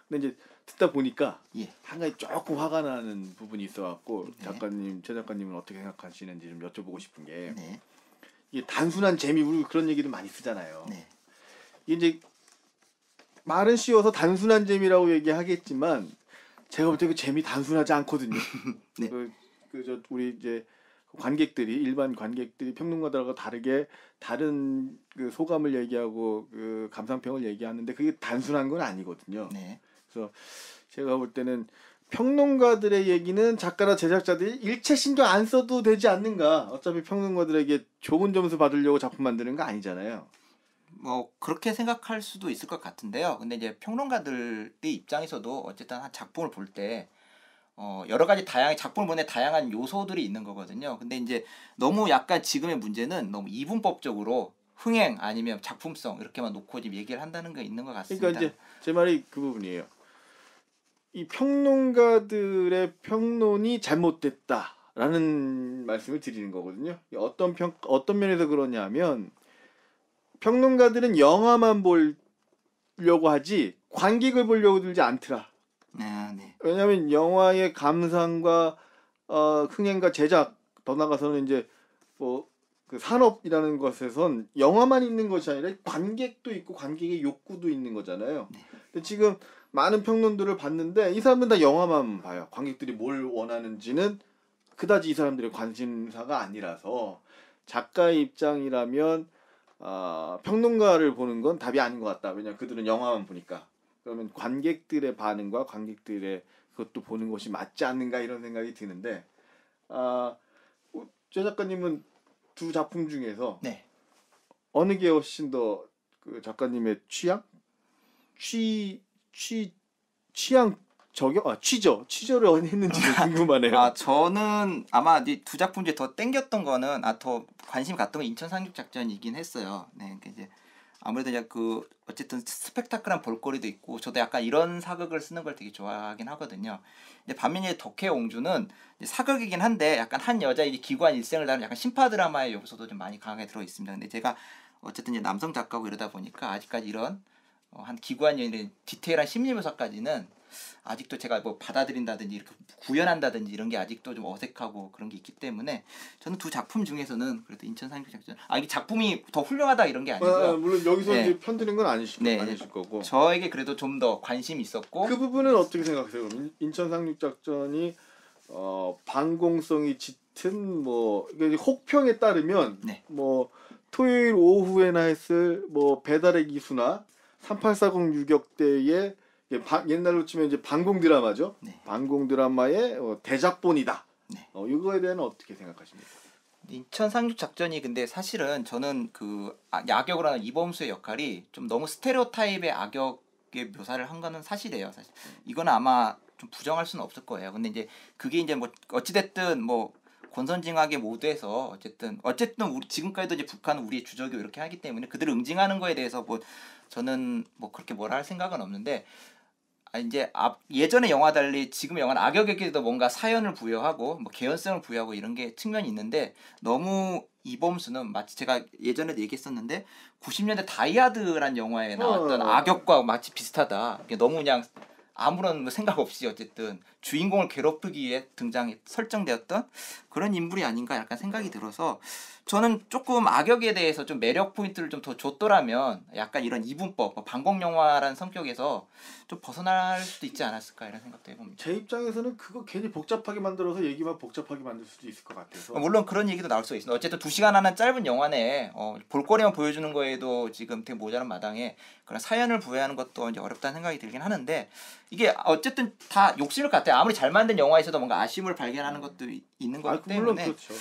근데 이제 듣다 보니까 한 가지 조금 화가 나는 부분이 있어갖고 최 작가님은 어떻게 생각하시는지 좀 여쭤보고 싶은 게 이게 단순한 재미, 우리 그런 얘기도 많이 쓰잖아요. 이게 이제 말은 씌워서 단순한 재미라고 얘기하겠지만 제가 볼 때 그 재미 단순하지 않거든요. 우리 이제 관객들이, 일반 관객들이 평론가들하고 다르게 다른 그 소감을 얘기하고 그 감상평을 얘기하는데 그게 단순한 건 아니거든요. 그래서 제가 볼 때는 평론가들의 얘기는 작가나 제작자들이 일체 신경 안 써도 되지 않는가. 어차피 평론가들에게 좋은 점수 받으려고 작품 만드는 거 아니잖아요. 그렇게 생각할 수도 있을 것 같은데요. 근데 이제 평론가들의 입장에서도 어쨌든 한 작품을 볼 때 여러 가지 작품을 보는 다양한 요소들이 있는 거거든요. 근데 이제 너무 약간 지금의 문제는 너무 이분법적으로 흥행 아니면 작품성 이렇게만 놓고 지금 얘기를 한다는 게 있는 것 같습니다. 그러니까 이제 제 말이 그 부분이에요. 이 평론가들의 평론이 잘못됐다라는 말씀을 드리는 거거든요. 어떤 면에서 그러냐면 평론가들은 영화만 보려고 하지 관객을 보려고 들지 않더라. 왜냐하면 영화의 감상과 흥행과 제작, 더 나아가서는 이제 그 산업이라는 것에선 영화만 있는 것이 아니라 관객도 있고 관객의 욕구도 있는 거잖아요. 근데 지금 많은 평론들을 봤는데 이 사람들은 다 영화만 봐요. 관객들이 뭘 원하는지는 그다지 이 사람들의 관심사가 아니라서 작가의 입장이라면 평론가를 보는 건 답이 아닌 것 같다. 왜냐하면 그들은 영화만 보니까. 그러면 관객들의 반응과 관객들의 그것도 보는 것이 맞지 않는가 이런 생각이 드는데 최 작가님은 두 작품 중에서 어느 게 훨씬 더 그 작가님의 취향 취저를 어디 했는지 궁금하네요. 아 저는 아마 이 두 작품 중에 더 땡겼던 거는 더 관심 갔던 건 인천 상륙 작전이긴 했어요. 네, 그러니까 이제 아무래도 이제 어쨌든 스펙타클한 볼거리도 있고 저도 약간 이런 사극을 쓰는 걸 되게 좋아하긴 하거든요. 이제 반면에 덕혜 옹주는 사극이긴 한데 약간 한 여자의 기구한 일생을 다루는 약간 심파 드라마의 요소도 좀 많이 강하게 들어 있습니다. 근데 제가 어쨌든 이제 남성 작가고 이러다 보니까 아직까지 이런 한 기구한 연인의 디테일한 심리 묘사까지는 아직도 제가 뭐 받아들인다든지 이렇게 구현한다든지 이런 게 아직도 좀 어색하고 그런 게 있기 때문에 저는 두 작품 중에서는 그래도 인천 상륙 작전 이 작품이 더 훌륭하다 이런 게 아니고요. 물론 여기서 네. 이제 편드는 건 아니실 네. 거고. 저에게 그래도 좀 더 관심이 있었고 그 부분은 어떻게 생각하세요? 인천 상륙 작전이 반공성이 짙은 뭐 혹평에 따르면 네. 뭐 토요일 오후에나 했을 뭐 배달의 기수나 3840 유격대의 옛날로 치면 이제 반공 드라마죠. 네. 반공 드라마의 대작본이다. 네. 이거에 대한 어떻게 생각하십니까? 인천 상륙 작전이 근데 사실은 저는 악역으로 하는 이범수의 역할이 좀 너무 스테레오타입의 악역의 묘사를 한 거는 사실이에요. 사실 이거는 아마 좀 부정할 수는 없을 거예요. 근데 이제 그게 이제 뭐 어찌됐든 뭐 권선징악의 모드에서 어쨌든 우리 지금까지도 이제 북한은 우리의 주적이고 이렇게 하기 때문에 그들을 응징하는 거에 대해서 뭐 저는 뭐 그렇게 뭐라 할 생각은 없는데 이제 예전의 영화 달리 지금 영화는 악역에게도 뭔가 사연을 부여하고 뭐 개연성을 부여하고 이런 게 측면이 있는데 너무 이범수는 마치 제가 예전에도 얘기했었는데 90년대 다이아드란 영화에 나왔던 악역과 마치 비슷하다. 너무 그냥 아무런 생각 없이 어쨌든 주인공을 괴롭히기 위해 설정되었던 그런 인물이 아닌가 약간 생각이 들어서 저는 조금 악역에 대해서 좀 매력 포인트를 좀 더 줬더라면 약간 이런 이분법, 반공 영화라는 성격에서 좀 벗어날 수도 있지 않았을까 이런 생각도 해봅니다. 제 입장에서는 그거 괜히 복잡하게 만들어서 얘기만 복잡하게 만들 수도 있을 것 같아서. 물론 그런 얘기도 나올 수가 있습니다. 어쨌든 2시간 하는 짧은 영화 내에 볼거리만 보여주는 거에도 지금 되게 모자란 마당에 그런 사연을 부여하는 것도 이제 어렵다는 생각이 들긴 하는데 이게 어쨌든 다 욕심일 것 같아요. 아무리 잘 만든 영화에서도 뭔가 아쉬움을 발견하는 것도 있는 거기 때문에 물론 그렇죠.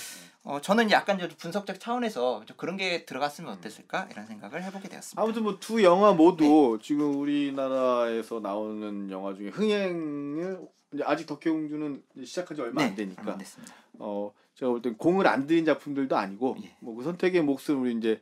저는 약간 좀 분석적 차원에서 좀 그런 게 들어갔으면 어땠을까 이런 생각을 해보게 되었습니다. 아무튼 뭐 두 영화 모두 지금 우리나라에서 나오는 영화 중에 흥행을 이제 아직 덕혜옹주는 시작한 지 얼마 안 되니까 안 됐습니다. 제가 볼 땐 공을 안 들인 작품들도 아니고 예. 뭐 그 선택의 몫은 우리 이제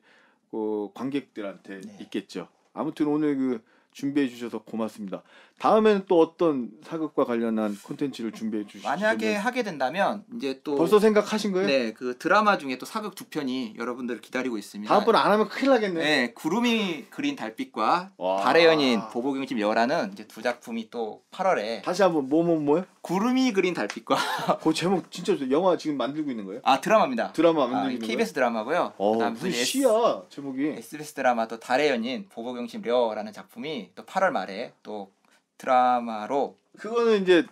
관객들한테 네. 있겠죠. 아무튼 오늘 준비해 주셔서 고맙습니다. 다음에는 또 어떤 사극과 관련한 콘텐츠를 준비해 주시죠? 만약에 하게 된다면 이제 또 벌써 생각하신 거예요? 네, 그 드라마 중에 또 사극 2편이 여러분들을 기다리고 있습니다. 다음번에 안 하면 큰일 나겠네. 네, 구름이 그린 달빛과 와. 달의 연인 보복용집 여라는 이제 두 작품이 또 8월에 다시 한번 뭐요? 구름이 그린 달빛과 그 제목 진짜 영화 지금 만들고 있는 거예요? 드라마입니다. 드라마 만들고 있는 KBS 드라마고요. 그다음 무슨 시야 제목이? SBS 드라마 또 달의 연인 보복용집 려라는 작품이 또 8월 말에 또 드라마로 그거는 이제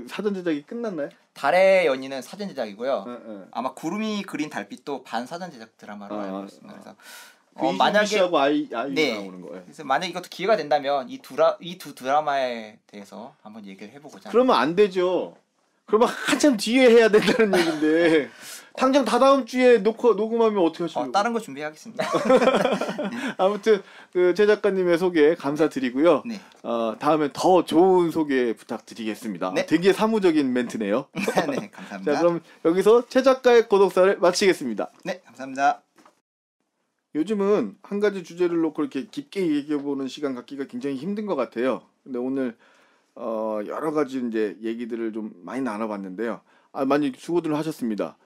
사전 제작이 끝났나요? 달의 연인은 사전 제작이고요. 네. 아마 구름이 그린 달빛도 반사전 제작 드라마로 알고 있습니다. 그래서 만약에 씨하고 아이 네. 나오는 거예요. 그래서 만약 이것도 기회가 된다면 이 두 드라마에 대해서 한번 얘기를 해보고자. 그러면 안 되죠. 그러면 한참 뒤에 해야 된다는 얘긴데 당장 다다음 주에 녹음하면 어떻게 하시려고? 다른 거 준비하겠습니다. 아무튼 제 작가님의 소개 감사드리고요. 네. 다음에 더 좋은 소개 부탁드리겠습니다. 네. 되게 사무적인 멘트네요. 네, 감사합니다. 자, 그럼 여기서 최 작가의 고독사를 마치겠습니다. 네, 감사합니다. 요즘은 한 가지 주제를 놓고 이렇게 깊게 얘기해보는 시간 갖기가 굉장히 힘든 것 같아요. 근데 오늘 여러 가지 이제 얘기들을 좀 많이 나눠봤는데요. 많이 수고들 하셨습니다.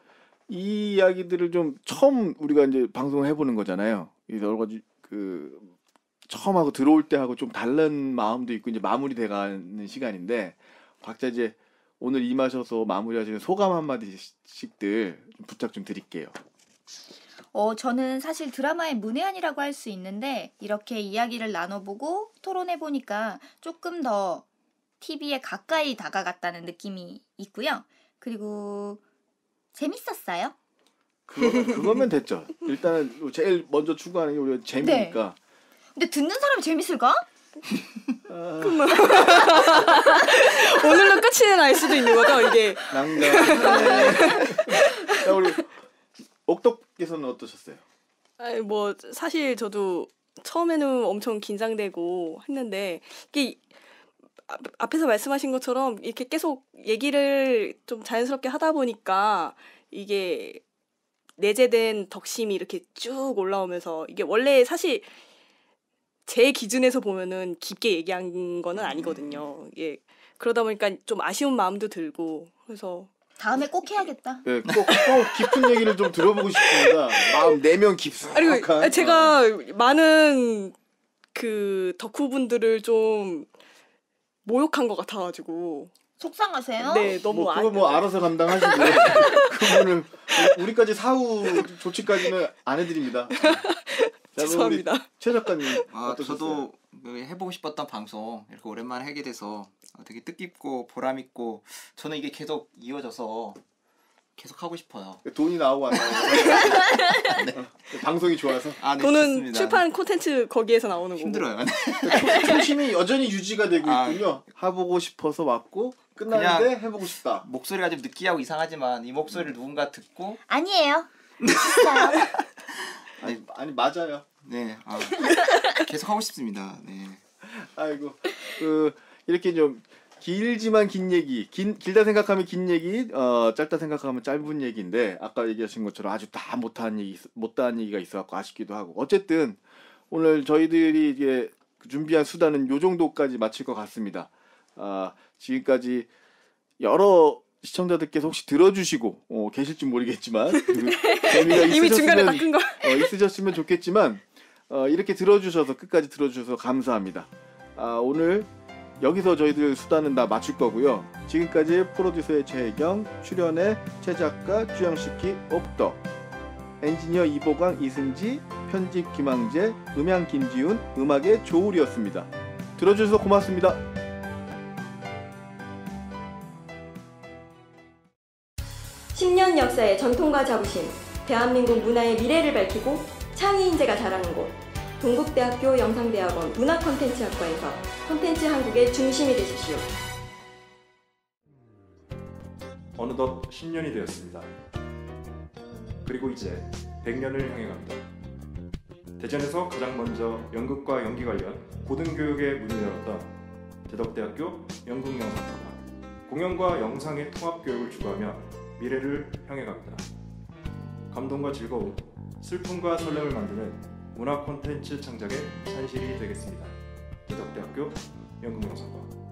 이 이야기들을 좀 처음 우리가 이제 방송을 해보는 거잖아요. 여러 가지 처음 하고 들어올 때 하고 좀 다른 마음도 있고 이제 마무리돼가는 시간인데 각자 이제 오늘 임하셔서 마무리하시는 소감 한마디씩들 좀 부탁 좀 드릴게요. 저는 사실 드라마의 문외한이라고 할 수 있는데 이렇게 이야기를 나눠보고 토론해보니까 조금 더 TV에 가까이 다가갔다는 느낌이 있고요. 그리고 재밌었어요. 그거면 됐죠. 일단은 제일 먼저 추구하는 게 우리가 재미니까. 근데 듣는 사람이 재밌을까? 오늘로 끝이 날 수도 있는 거죠, 이게. 난감. 자, 우리 옥덕께서는 어떠셨어요? 뭐 사실 저도 처음에는 엄청 긴장되고 했는데 이게 앞에서 말씀하신 것처럼 이렇게 계속 얘기를 좀 자연스럽게 하다 보니까 이게 내재된 덕심이 이렇게 쭉 올라오면서 이게 원래 사실 제 기준에서 보면은 깊게 얘기한 거는 아니거든요. 이게 그러다 보니까 좀 아쉬운 마음도 들고 그래서 다음에 꼭 해야겠다. 네, 꼭 깊은 얘기를 좀 들어보고 싶습니다. 마음 내면 깊숙한. 그리고 제가 많은 그 덕후분들을 좀 모욕한 것 같아가지고 속상하세요? 네 너무 그거 뭐 알아서 감당하시고 그거는 우리까지 사후 조치까지는 안 해드립니다. 자, 죄송합니다. 우리 최 작가님 어떠셨어요? 저도 해보고 싶었던 방송 이렇게 오랜만에 하게 돼서 되게 뜻깊고 보람있고 저는 이게 계속 이어져서 계속 하고 싶어요. 돈이 나오고 안 나오고 방송이 좋아서 네, 저는 좋습니다. 출판 콘텐츠 거기에서 나오는 거고 힘들어요. 초심이 여전히 유지가 되고 있군요. 해보고 싶어서 왔고 끝나는데 해보고 싶다. 목소리가 좀 느끼하고 이상하지만 이 목소리를 누군가 듣고 아니에요. 멋있어요. 아니 맞아요. 네 계속 하고 싶습니다. 네. 아이고 이렇게 좀 길지만 긴 얘기, 길다 생각하면 긴 얘기, 짧다 생각하면 짧은 얘기인데 아까 얘기하신 것처럼 아주 다 못한 얘기가 있어갖고 아쉽기도 하고 어쨌든 오늘 저희들이 이게 준비한 수다는 요 정도까지 마칠 것 같습니다. 지금까지 여러 시청자들께서 혹시 들어주시고 계실지 모르겠지만 재미가 이미 중간에 낚은 거 있으셨으면 좋겠지만 이렇게 들어주셔서 끝까지 들어주셔서 감사합니다. 오늘 여기서 저희들 수다는 다 마칠 거고요. 지금까지 프로듀서의 최혜경, 출연의 최 작가, 주영식기, 옥덕, 엔지니어 이보광, 이승지, 편집 김항재, 음향 김지훈, 음악의 조울이었습니다. 들어주셔서 고맙습니다. (10년) 역사의 전통과 자부심, 대한민국 문화의 미래를 밝히고 창의 인재가 자라는 곳 동국대학교 영상대학원 문화콘텐츠학과에서 콘텐츠 한국의 중심이 되십시오. 어느덧 10년이 되었습니다. 그리고 이제 100년을 향해 갑니다. 대전에서 가장 먼저 연극과 연기 관련 고등교육의 문을 열었던 대덕대학교 연극영상학과, 공연과 영상의 통합교육을 추구하며 미래를 향해 갑니다. 감동과 즐거움, 슬픔과 설렘을 만드는 문화 콘텐츠 창작의 산실이 되겠습니다. 대덕대학교 연극영상과